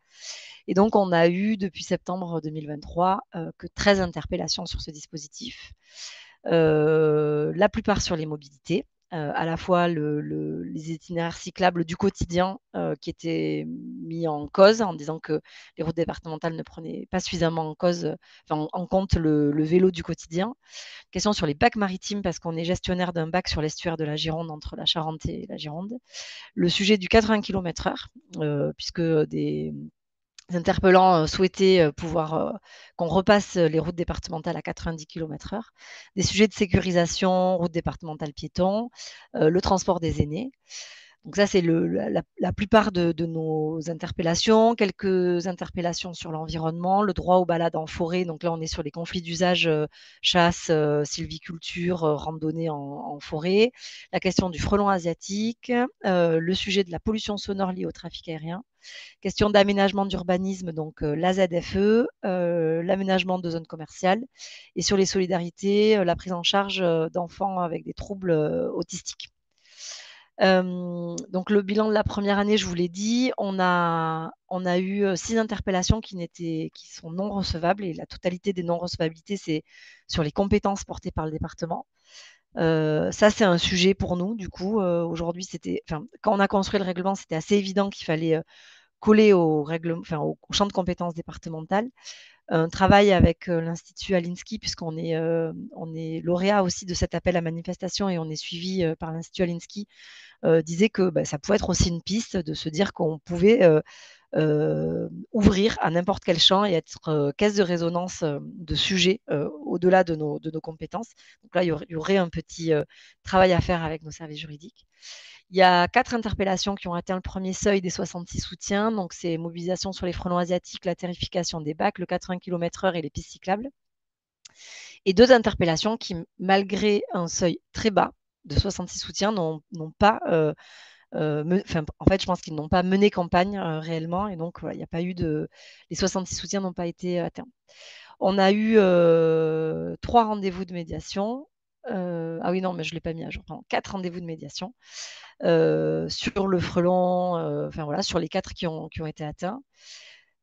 Et donc, on a eu depuis septembre 2023 que 13 interpellations sur ce dispositif, la plupart sur les mobilités. À la fois les itinéraires cyclables du quotidien qui étaient mis en cause en disant que les routes départementales ne prenaient pas suffisamment en compte le vélo du quotidien. Question sur les bacs maritimes parce qu'on est gestionnaire d'un bac sur l'estuaire de la Gironde entre la Charente et la Gironde. Le sujet du 80 km/h puisque des interpellants souhaitaient pouvoir qu'on repasse les routes départementales à 90 km/h, des sujets de sécurisation, routes départementales piétons, le transport des aînés. Donc ça, c'est la plupart de nos interpellations, quelques interpellations sur l'environnement, le droit aux balades en forêt. Donc là, on est sur les conflits d'usage, chasse, sylviculture, randonnée en forêt, la question du frelon asiatique, le sujet de la pollution sonore liée au trafic aérien, question d'aménagement d'urbanisme, donc la ZFE, l'aménagement de zones commerciales, et sur les solidarités, la prise en charge d'enfants avec des troubles autistiques. Donc le bilan de la première année, je vous l'ai dit, on a eu 6 interpellations qui sont non recevables, et la totalité des non-recevabilités, c'est sur les compétences portées par le département. Ça, c'est un sujet pour nous. Du coup, aujourd'hui, quand on a construit le règlement, c'était assez évident qu'il fallait coller au champ de compétences départementales. Un travail avec l'Institut Alinsky, puisqu'on est lauréat aussi de cet appel à manifestation et on est suivi par l'Institut Alinsky, disait que ça pouvait être aussi une piste de se dire qu'on pouvait ouvrir à n'importe quel champ et être caisse de résonance de sujets au-delà de nos compétences. Donc là, il y aurait un petit travail à faire avec nos services juridiques. Il y a 4 interpellations qui ont atteint le premier seuil des 66 soutiens. Donc, c'est mobilisation sur les frelons asiatiques, la terrification des bacs, le 80 km/h et les pistes cyclables. Et 2 interpellations qui, malgré un seuil très bas de 66 soutiens, n'ont pas en fait, je pense qu'ils n'ont pas mené campagne réellement, et donc voilà, il n'y a pas eu les 66 soutiens n'ont pas été atteints. On a eu 3 rendez-vous de médiation. Ah oui, non, mais je ne l'ai pas mis à jour. 4 rendez-vous de médiation sur le frelon, voilà, sur les 4 qui ont été atteints.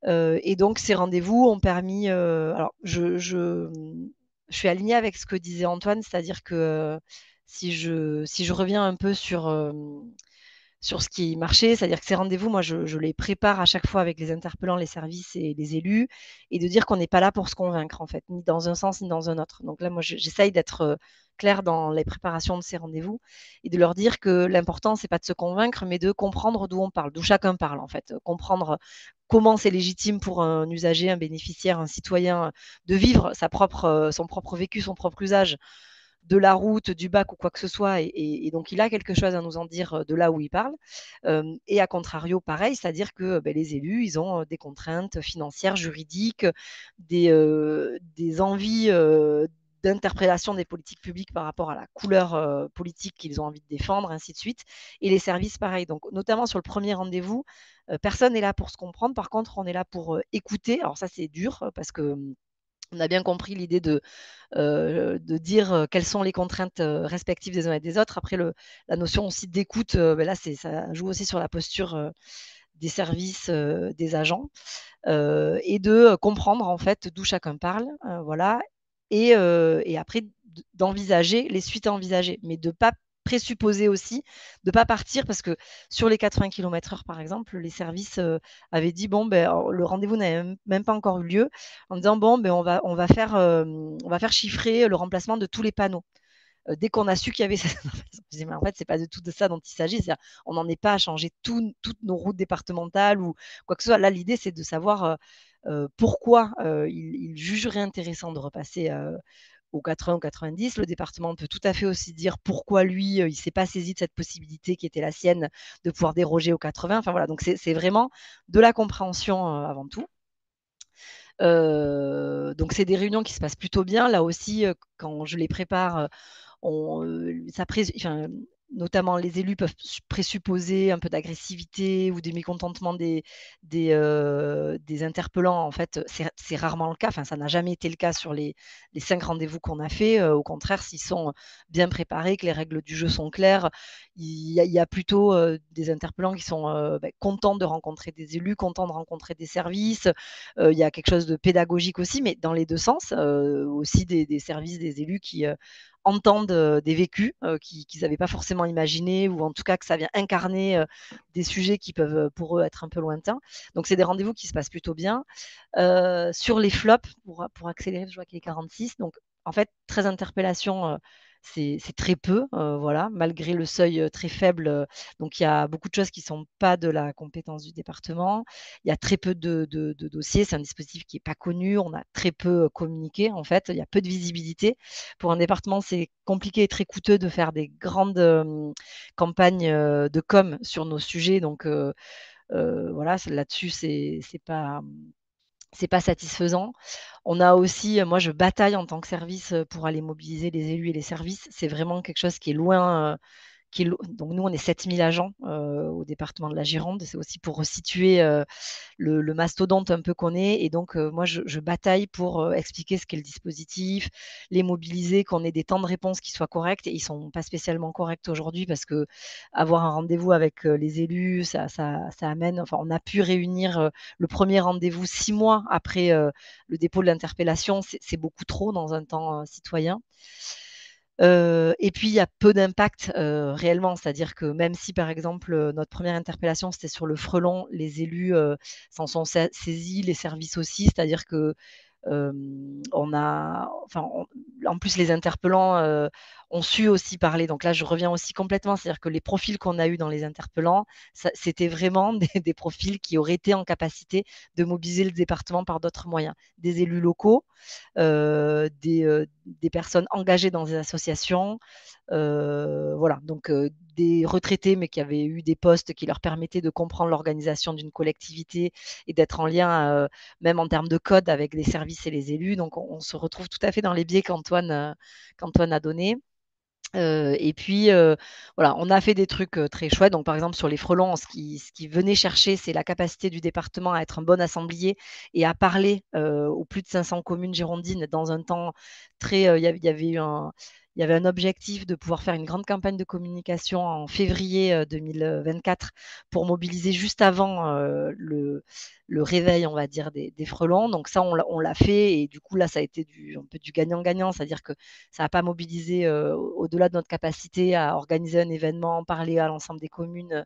Et donc, ces rendez-vous ont permis. Alors, je suis alignée avec ce que disait Antoine, c'est-à-dire que si je reviens un peu sur ce qui marchait, c'est-à-dire que ces rendez-vous, moi, je les prépare à chaque fois avec les interpellants, les services et les élus, et de dire qu'on n'est pas là pour se convaincre, en fait, ni dans un sens ni dans un autre. Donc là, moi, j'essaye d'être claire dans les préparations de ces rendez-vous et de leur dire que l'important, c'est pas de se convaincre, mais de comprendre d'où on parle, d'où chacun parle, en fait, comprendre comment c'est légitime pour un usager, un bénéficiaire, un citoyen de vivre son propre vécu, son propre usage de la route, du bac ou quoi que ce soit, et donc il a quelque chose à nous en dire de là où il parle. Et à contrario, pareil, c'est-à-dire que les élus, ils ont des contraintes financières, juridiques, des envies d'interprétation des politiques publiques par rapport à la couleur politique qu'ils ont envie de défendre, ainsi de suite. Et les services, pareil. Donc, notamment sur le premier rendez-vous, personne n'est là pour se comprendre. Par contre, on est là pour écouter. Alors ça, c'est dur parce que on a bien compris l'idée de dire quelles sont les contraintes respectives des uns et des autres. Après, la notion aussi d'écoute, là, ça joue aussi sur la posture des services, des agents, et de comprendre en fait d'où chacun parle, voilà, et après d'envisager les suites à envisager, mais de ne pas présupposer aussi, de ne pas partir parce que sur les 80 km/h, par exemple, les services avaient dit bon, le rendez-vous n'avait même pas encore eu lieu, en disant bon, on va faire chiffrer le remplacement de tous les panneaux. Dès qu'on a su qu'il y avait mais en fait, c'est pas du tout de ça dont il s'agit. On n'en est pas à changer toutes nos routes départementales ou quoi que ce soit. Là, l'idée, c'est de savoir pourquoi il jugerait intéressant de repasser au 80 ou 90. Le département peut tout à fait aussi dire pourquoi lui, il ne s'est pas saisi de cette possibilité qui était la sienne de pouvoir déroger au 80. Enfin voilà, donc c'est vraiment de la compréhension avant tout. Donc c'est des réunions qui se passent plutôt bien. Là aussi, quand je les prépare, notamment les élus peuvent présupposer un peu d'agressivité ou des mécontentements des interpellants. En fait, c'est rarement le cas. Enfin, ça n'a jamais été le cas sur les 5 rendez-vous qu'on a fait. Au contraire, s'ils sont bien préparés, que les règles du jeu sont claires, il y a plutôt des interpellants qui sont contents de rencontrer des élus, contents de rencontrer des services. Il y a quelque chose de pédagogique aussi, mais dans les deux sens, aussi des services, des élus qui entendent des vécus qu'ils n'avaient pas forcément imaginés, ou en tout cas que ça vient incarner des sujets qui peuvent pour eux être un peu lointains. Donc c'est des rendez-vous qui se passent plutôt bien. Sur les flops, pour accélérer, je vois qu'il est 46. Donc en fait, 13 interpellations, c'est très peu, voilà, malgré le seuil très faible. Donc il y a beaucoup de choses qui ne sont pas de la compétence du département. Il y a très peu de dossiers. C'est un dispositif qui n'est pas connu. On a très peu communiqué, en fait. Il y a peu de visibilité. Pour un département, c'est compliqué et très coûteux de faire des grandes campagnes de com sur nos sujets. Donc voilà, là-dessus, c'est pas satisfaisant. On a aussi, moi je bataille en tant que service pour aller mobiliser les élus et les services. C'est vraiment quelque chose qui est loin, donc nous, on est 7000 agents au département de la Gironde. C'est aussi pour resituer le mastodonte un peu qu'on est. Et donc, moi, je bataille pour expliquer ce qu'est le dispositif, les mobiliser, qu'on ait des temps de réponse qui soient corrects. Et ils ne sont pas spécialement corrects aujourd'hui parce que avoir un rendez-vous avec les élus, ça amène. Enfin, on a pu réunir le premier rendez-vous 6 mois après le dépôt de l'interpellation. C'est beaucoup trop dans un temps citoyen. Et puis, il y a peu d'impact réellement, c'est-à-dire que même si, par exemple, notre première interpellation, c'était sur le frelon, les élus s'en sont saisis, les services aussi, c'est-à-dire que en plus, les interpellants ont su aussi parler. Donc là, je reviens aussi complètement, c'est-à-dire que les profils qu'on a eus dans les interpellants, c'était vraiment des profils qui auraient été en capacité de mobiliser le département par d'autres moyens. Des élus locaux, des personnes engagées dans des associations, voilà, donc des retraités, mais qui avaient eu des postes qui leur permettaient de comprendre l'organisation d'une collectivité et d'être en lien, même en termes de code, avec les services et les élus. Donc, on se retrouve tout à fait dans les biais qu'Antoine a donnés. Et puis, voilà, on a fait des trucs très chouettes. Donc, par exemple, sur les frelons, ce qui venait chercher, c'est la capacité du département à être un bon assemblier et à parler aux plus de 500 communes girondines dans un temps très. Il y avait un objectif de pouvoir faire une grande campagne de communication en février 2024 pour mobiliser juste avant le réveil, on va dire, des frelons. Donc ça, on l'a fait, et du coup, là, ça a été un peu du gagnant-gagnant, c'est-à-dire que ça n'a pas mobilisé au-delà de notre capacité à organiser un événement, parler à l'ensemble des communes.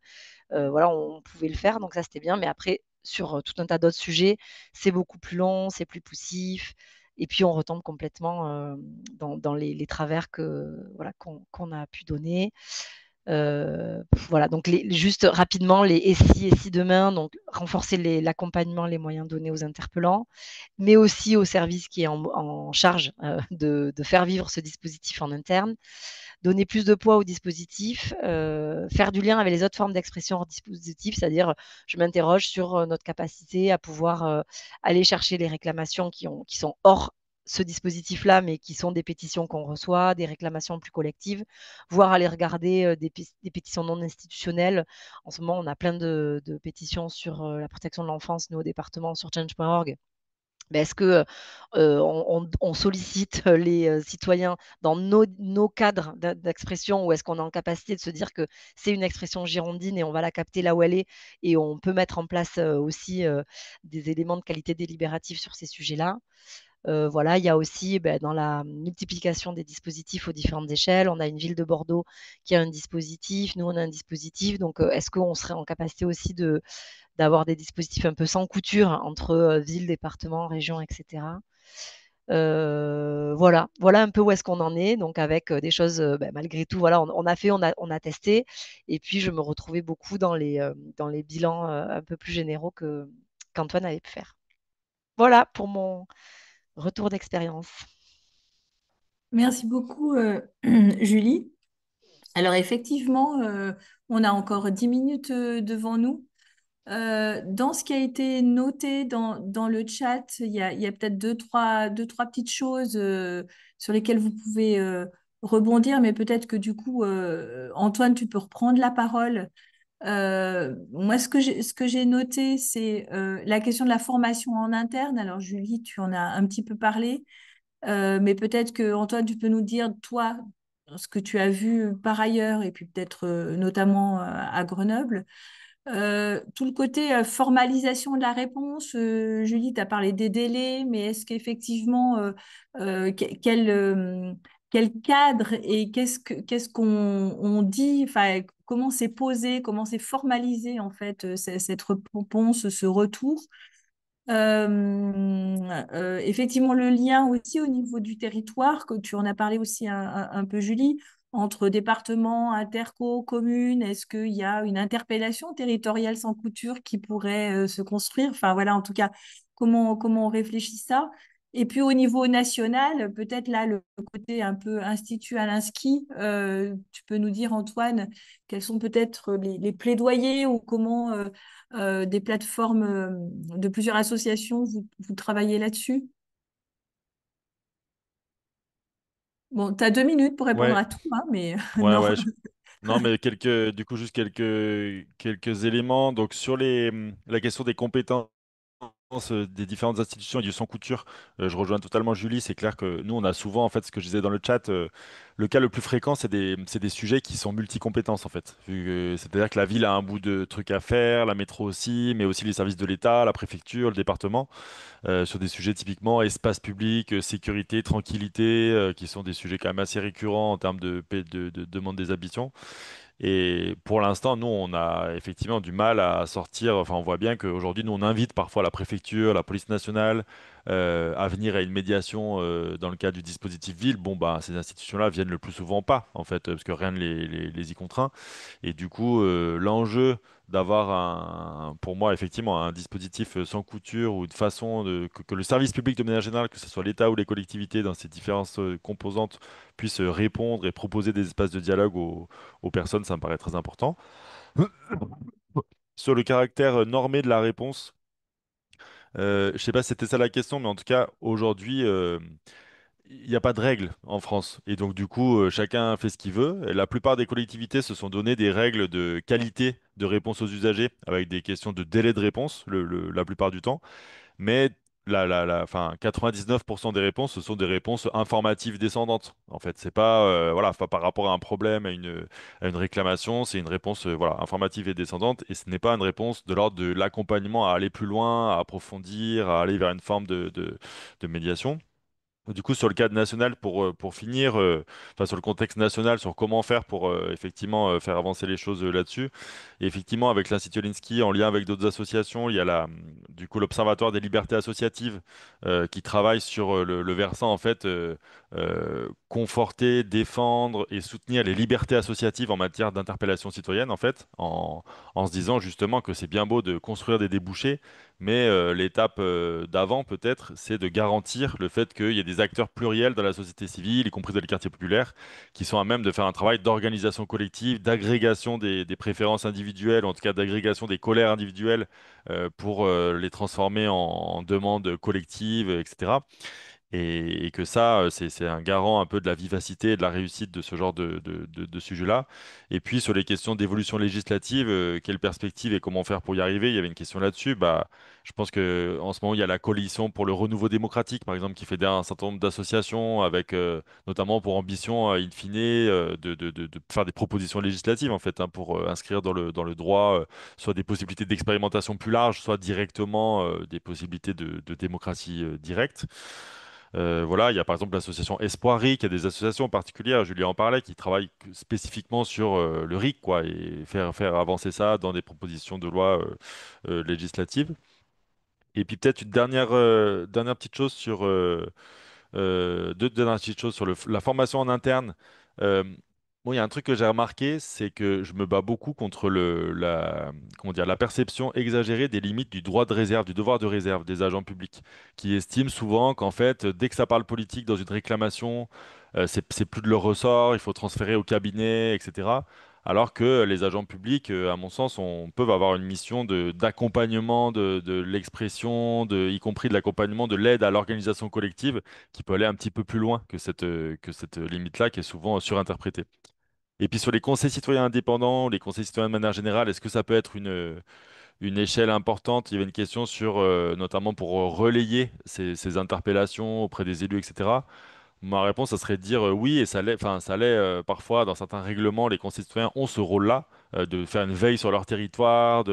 Voilà, on pouvait le faire, donc ça, c'était bien. Mais après, sur tout un tas d'autres sujets, c'est beaucoup plus long, c'est plus poussif. Et puis, on retombe complètement dans les travers qu'on a pu donner. Voilà, donc juste rapidement, les et si demain, donc renforcer l'accompagnement, les moyens donnés aux interpellants, mais aussi au service qui est en charge de faire vivre ce dispositif en interne, donner plus de poids au dispositif, faire du lien avec les autres formes d'expression hors dispositif, c'est-à-dire je m'interroge sur notre capacité à pouvoir aller chercher les réclamations qui sont hors ce dispositif-là, mais qui sont des pétitions qu'on reçoit, des réclamations plus collectives, voire aller regarder des pétitions non institutionnelles. En ce moment, on a plein de pétitions sur la protection de l'enfance, nous, au département, sur change.org. Mais est-ce que on sollicite les citoyens dans nos cadres d'expression, ou est-ce qu'on est en capacité de se dire que c'est une expression girondine et on va la capter là où elle est, et on peut mettre en place aussi des éléments de qualité délibérative sur ces sujets-là. Voilà, il y a aussi dans la multiplication des dispositifs aux différentes échelles. On a une ville de Bordeaux qui a un dispositif, nous on a un dispositif. Donc, est-ce qu'on serait en capacité aussi d'avoir des dispositifs un peu sans couture entre ville, département, région, etc. Voilà un peu où est-ce qu'on en est. Donc, avec des choses, malgré tout, voilà, on a fait, on a testé. Et puis, je me retrouvais beaucoup dans les bilans un peu plus généraux qu'Antoine avait pu faire. Voilà pour mon retour d'expérience. Merci beaucoup, Julie. Alors effectivement, on a encore 10 minutes devant nous. Dans ce qui a été noté dans le chat, il y a peut-être deux, trois petites choses sur lesquelles vous pouvez rebondir, mais peut-être que du coup, Antoine, tu peux reprendre la parole. Moi, ce que j'ai noté, c'est la question de la formation en interne. Alors, Julie, tu en as un petit peu parlé. Mais peut-être que Antoine, tu peux nous dire, toi, ce que tu as vu par ailleurs, et puis peut-être notamment à Grenoble. Tout le côté formalisation de la réponse, Julie, tu as parlé des délais, mais est-ce qu'effectivement, quel, quel cadre et qu'est-ce qu'on on dit, enfin, comment c'est posé, comment c'est formalisé en fait, cette réponse, ce retour? Effectivement, le lien aussi au niveau du territoire, que tu en as parlé aussi un peu, Julie, entre départements, interco, communes, est-ce qu'il y a une interpellation territoriale sans couture qui pourrait se construire? Enfin, voilà, en tout cas, comment on réfléchit ça? Et puis au niveau national, peut-être là, le côté un peu institut Alinsky, tu peux nous dire, Antoine, quels sont peut-être les plaidoyers ou comment des plateformes de plusieurs associations, vous travaillez là-dessus? Bon, tu as 2 minutes pour répondre Ouais, à tout, hein, mais ouais, non. ouais. Non, mais du coup, juste quelques éléments. Donc, sur la question des compétences des différentes institutions et du sans couture, je rejoins totalement Julie. C'est clair que nous, on a souvent, en fait, ce que je disais dans le chat, le cas le plus fréquent, c'est des sujets qui sont multi-compétences, en fait. C'est-à-dire que la ville a un bout de trucs à faire, la métro aussi, mais aussi les services de l'État, la préfecture, le département, sur des sujets typiquement espace public, sécurité, tranquillité, qui sont des sujets quand même assez récurrents en termes de demande des habitants. Et pour l'instant, nous, on a effectivement du mal à sortir. Enfin, on voit bien qu'aujourd'hui, nous, on invite parfois la préfecture, la police nationale à venir à une médiation dans le cadre du dispositif ville. Bon, bah, ces institutions-là viennent le plus souvent pas, en fait, parce que rien ne les y contraint. Et du coup, l'enjeu d'avoir pour moi, effectivement, un dispositif sans couture ou de façon que le service public de manière générale, que ce soit l'État ou les collectivités, dans ses différentes composantes, puisse répondre et proposer des espaces de dialogue aux personnes, ça me paraît très important. Sur le caractère normé de la réponse, je ne sais pas si c'était ça la question, mais en tout cas, aujourd'hui, il n'y a pas de règles en France. Et donc, du coup, chacun fait ce qu'il veut. Et la plupart des collectivités se sont donné des règles de qualité de réponse aux usagers, avec des questions de délai de réponse, la plupart du temps. Mais enfin, 99% des réponses, ce sont des réponses informatives descendantes. En fait, c'est pas, voilà, pas par rapport à un problème, à une réclamation, c'est une réponse, voilà, informative et descendante, et ce n'est pas une réponse de l'ordre de l'accompagnement à aller plus loin, à approfondir, à aller vers une forme de médiation. Du coup, sur le cadre national, pour finir, enfin sur le contexte national, sur comment faire pour effectivement faire avancer les choses là-dessus. Et effectivement, avec l'Institut Olinsky, en lien avec d'autres associations, il y a du coup l'Observatoire des libertés associatives qui travaille sur le versant en fait conforter, défendre et soutenir les libertés associatives en matière d'interpellation citoyenne en fait, en se disant justement que c'est bien beau de construire des débouchés, mais l'étape d'avant, peut-être, c'est de garantir le fait qu'il y ait des acteurs pluriels dans la société civile, y compris dans les quartiers populaires, qui sont à même de faire un travail d'organisation collective, d'agrégation des préférences individuelles, en tout cas d'agrégation des colères individuelles, pour les transformer en demandes collectives, etc. Et que ça, c'est un garant un peu de la vivacité et de la réussite de ce genre de sujet-là. Et puis sur les questions d'évolution législative, quelle perspective et comment faire pour y arriver? Il y avait une question là-dessus. Bah, je pense que en ce moment, il y a la coalition pour le renouveau démocratique, par exemple, qui fédère un certain nombre d'associations avec notamment pour ambition, in fine, de faire des propositions législatives, en fait, hein, pour inscrire dans le droit soit des possibilités d'expérimentation plus larges, soit directement des possibilités de démocratie directe. Voilà, il y a par exemple l'association Espoirie, qui a des associations particulières, Julien en parlait, qui travaillent spécifiquement sur le RIC, quoi, et faire avancer ça dans des propositions de loi législatives. Et puis peut-être une dernière petite chose sur deux dernières petites choses sur la formation en interne. Euh, bon, il y a un truc que j'ai remarqué, c'est que je me bats beaucoup contre comment dire, la perception exagérée des limites du droit de réserve, du devoir de réserve des agents publics, qui estiment souvent qu'en fait, dès que ça parle politique dans une réclamation, c'est plus de leur ressort, il faut transférer au cabinet, etc. Alors que les agents publics, à mon sens, peuvent avoir une mission d'accompagnement de l'expression, y compris de l'accompagnement de l'aide à l'organisation collective qui peut aller un petit peu plus loin que cette limite-là qui est souvent surinterprétée. Et puis sur les conseils citoyens indépendants, les conseils citoyens de manière générale, est-ce que ça peut être une échelle importante? Il y avait une question sur, notamment pour relayer ces interpellations auprès des élus, etc. Ma réponse, ça serait de dire oui, et ça l'est, enfin, ça l'est parfois dans certains règlements, les conseils citoyens ont ce rôle-là, de faire une veille sur leur territoire,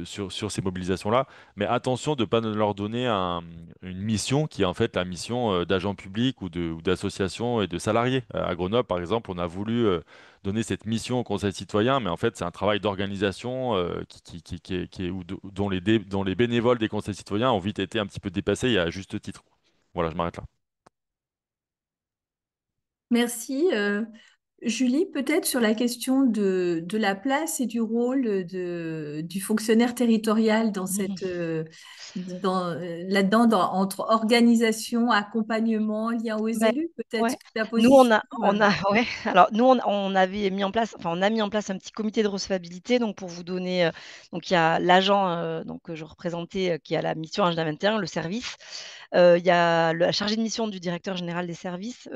sur ces mobilisations-là. Mais attention de ne pas leur donner une mission qui est en fait la mission d'agents publics ou d'associations et de salariés. À Grenoble, par exemple, on a voulu donner cette mission au conseil citoyen, mais en fait, c'est un travail d'organisation dont les bénévoles des conseils citoyens ont vite été un petit peu dépassés et à juste titre. Voilà, je m'arrête là. Merci. Julie, peut-être sur la question de la place et du rôle du fonctionnaire territorial dans là-dedans, entre organisation, accompagnement, lien aux Ben, élus, peut-être ouais. ta Nous, position. ouais. Alors, nous, on avait mis en place, enfin, on a mis en place un petit comité de recevabilité. Donc, pour vous donner, donc il y a l'agent donc que je représentais, qui a la mission Agenda 21, le service. Il y a la chargée de mission du directeur général des services,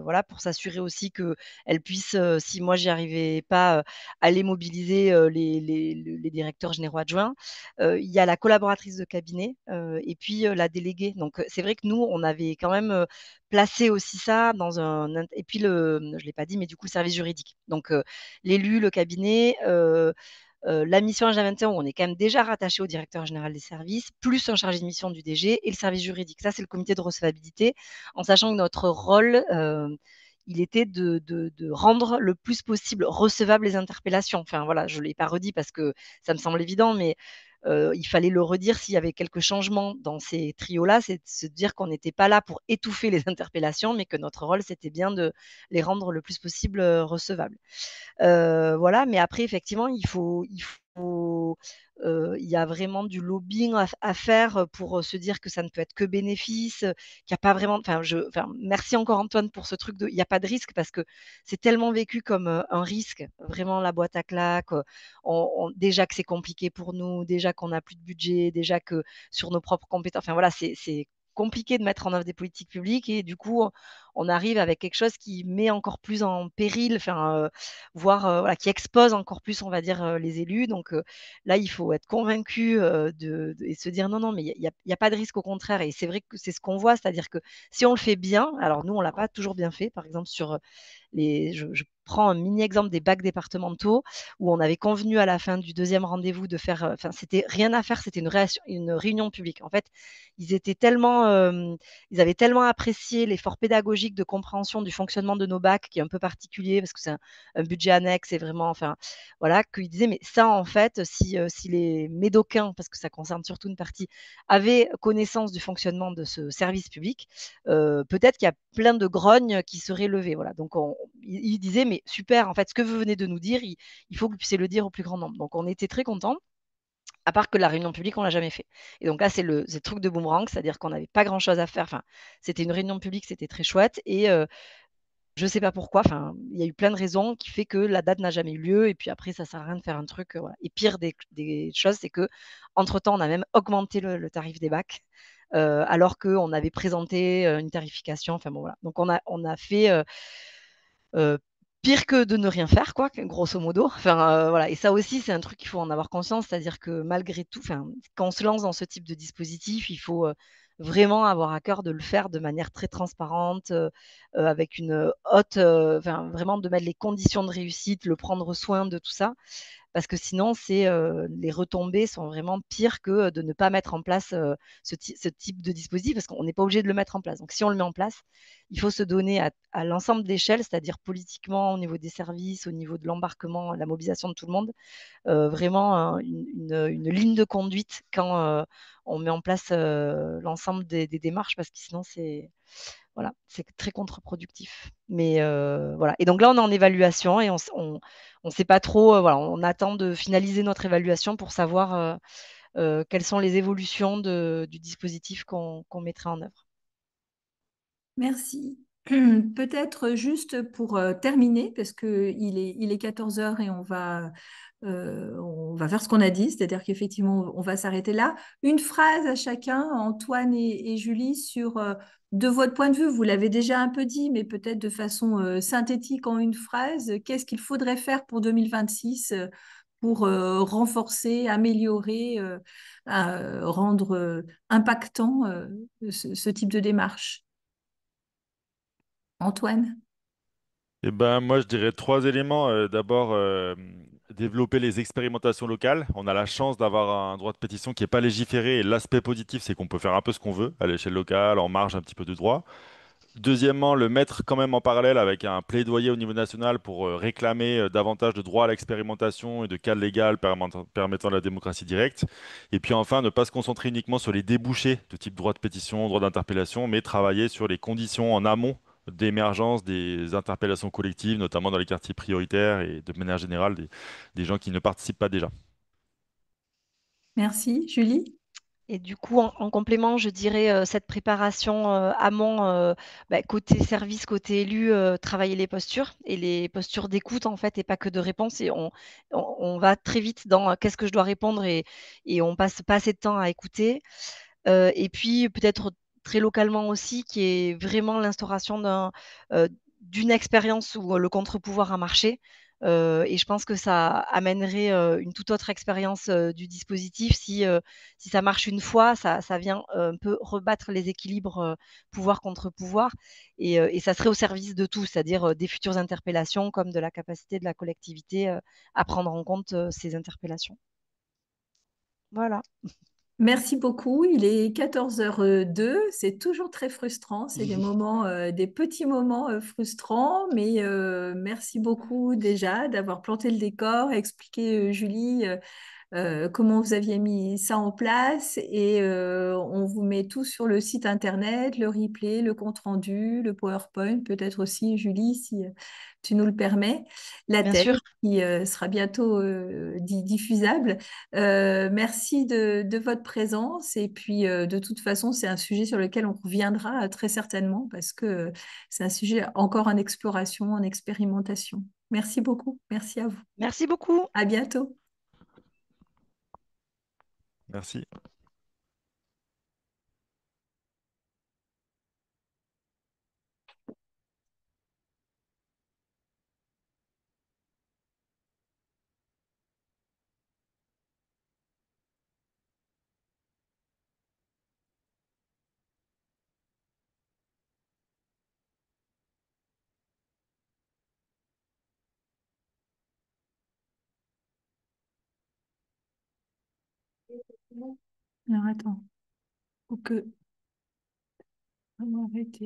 voilà, pour s'assurer aussi qu'elle puisse, si moi j'y arrivais pas, aller mobiliser les directeurs généraux adjoints. Il y a la collaboratrice de cabinet et puis la déléguée. Donc, c'est vrai que nous, on avait quand même placer aussi ça dans un et puis je l'ai pas dit, mais du coup le service juridique. Donc l'élu, le cabinet, la mission Agenda 21 où on est quand même déjà rattaché au directeur général des services, plus un chargé de mission du DG et le service juridique. Ça, c'est le comité de recevabilité, en sachant que notre rôle, il était de rendre le plus possible recevables les interpellations. Enfin voilà, je ne l'ai pas redit parce que ça me semble évident, mais il fallait le redire s'il y avait quelques changements dans ces trios-là, c'est de se dire qu'on n'était pas là pour étouffer les interpellations, mais que notre rôle, c'était bien de les rendre le plus possible recevables. Voilà, mais après, effectivement, il y a vraiment du lobbying à faire pour se dire que ça ne peut être que bénéfice, qu'il n'y a pas vraiment. Enfin, merci encore Antoine pour ce truc il n'y a pas de risque parce que c'est tellement vécu comme un risque, vraiment la boîte à claques. Déjà que c'est compliqué pour nous, déjà qu'on n'a plus de budget, déjà que sur nos propres compétences. Enfin voilà, c'est compliqué de mettre en œuvre des politiques publiques et du coup, on arrive avec quelque chose qui met encore plus en péril, voire voilà, qui expose encore plus, on va dire, les élus. Donc là, il faut être convaincu et se dire non, non, mais il y a pas de risque, au contraire. Et c'est vrai que c'est ce qu'on voit, c'est-à-dire que si on le fait bien, alors nous, on l'a pas toujours bien fait, par exemple sur je prends un mini exemple des bacs départementaux où on avait convenu à la fin du deuxième rendez-vous de faire, enfin, c'était rien à faire, c'était une réunion publique. En fait, ils étaient tellement, ils avaient tellement apprécié l'effort pédagogique de compréhension du fonctionnement de nos bacs, qui est un peu particulier parce que c'est un budget annexe et vraiment, enfin, voilà, qu'ils disaient, mais ça, en fait, si les médocains, parce que ça concerne surtout une partie, avaient connaissance du fonctionnement de ce service public, peut-être qu'il y a plein de grognes qui seraient levées. Voilà. Donc, il disait, mais super, en fait, ce que vous venez de nous dire, il faut que vous puissiez le dire au plus grand nombre. Donc, on était très contents. À part que la réunion publique, on l'a jamais fait. Et donc là, c'est le truc de boomerang, c'est-à-dire qu'on n'avait pas grand-chose à faire. Enfin, c'était une réunion publique, c'était très chouette. Et je ne sais pas pourquoi. Enfin, il y a eu plein de raisons qui fait que la date n'a jamais eu lieu. Et puis après, ça sert à rien de faire un truc. Voilà. Et pire des choses, c'est que entre temps, on a même augmenté le tarif des bacs. Alors qu'on avait présenté une tarification. Enfin bon, voilà. Donc on a fait euh, pire que de ne rien faire, quoi, grosso modo. Enfin, voilà. Et ça aussi, c'est un truc qu'il faut en avoir conscience, c'est-à-dire que malgré tout, enfin, quand on se lance dans ce type de dispositif, il faut vraiment avoir à cœur de le faire de manière très transparente, avec une haute, enfin, vraiment de mettre les conditions de réussite, le prendre soin de tout ça, parce que sinon, les retombées sont vraiment pires que de ne pas mettre en place ce type de dispositif, parce qu'on n'est pas obligé de le mettre en place. Donc, si on le met en place, il faut se donner à l'ensemble d'échelles, c'est-à-dire politiquement, au niveau des services, au niveau de l'embarquement, la mobilisation de tout le monde, vraiment une ligne de conduite quand on met en place l'ensemble des démarches, parce que sinon, voilà, c'est très contre-productif. Mais voilà. Et donc là, on est en évaluation et on sait pas trop. Voilà, on attend de finaliser notre évaluation pour savoir quelles sont les évolutions du dispositif qu'on mettrait en œuvre. Merci. Peut-être juste pour terminer, parce qu'il est 14 heures et on va faire ce qu'on a dit, c'est-à-dire qu'effectivement, on va s'arrêter là. Une phrase à chacun, Antoine et Julie, sur, de votre point de vue, vous l'avez déjà un peu dit, mais peut-être de façon synthétique en une phrase, qu'est-ce qu'il faudrait faire pour 2026 pour renforcer, améliorer, rendre impactant ce type de démarche? Antoine? Eh ben, moi, je dirais trois éléments. D'abord, développer les expérimentations locales. On a la chance d'avoir un droit de pétition qui n'est pas légiféré. Et l'aspect positif, c'est qu'on peut faire un peu ce qu'on veut à l'échelle locale, en marge un petit peu de droit. Deuxièmement, le mettre quand même en parallèle avec un plaidoyer au niveau national pour réclamer davantage de droits à l'expérimentation et de cadre légal permettant la démocratie directe. Et puis enfin, ne pas se concentrer uniquement sur les débouchés de type droit de pétition, droit d'interpellation, mais travailler sur les conditions en amont d'émergence des interpellations collectives, notamment dans les quartiers prioritaires et de manière générale des gens qui ne participent pas déjà. Merci. Julie? Et du coup, en complément, je dirais cette préparation amont, côté service, côté élu, travailler les postures et les postures d'écoute en fait, et pas que de réponse. Et on va très vite dans qu'est-ce que je dois répondre et on passe pas assez de temps à écouter. Et puis peut-être très localement aussi, qui est vraiment l'instauration d'une expérience où le contre-pouvoir a marché. Et je pense que ça amènerait une toute autre expérience du dispositif si ça marche une fois, ça vient un peu rebattre les équilibres pouvoir contre pouvoir et ça serait au service de tout, c'est-à-dire des futures interpellations comme de la capacité de la collectivité à prendre en compte ces interpellations. Voilà. Merci beaucoup. Il est 14h02. C'est toujours très frustrant. C'est des moments, des petits moments frustrants, mais merci beaucoup déjà d'avoir planté le décor, expliqué, Julie, comment vous aviez mis ça en place et on vous met tout sur le site internet, le replay, le compte-rendu, le PowerPoint, peut-être aussi, Julie, si tu nous le permets, la Bien thèse sûr. qui sera bientôt diffusable. Merci de votre présence et puis de toute façon, c'est un sujet sur lequel on reviendra très certainement parce que c'est un sujet encore en exploration, en expérimentation. Merci beaucoup. Merci à vous. Merci beaucoup. À bientôt. Merci. Alors attends, faut que... on va arrêter.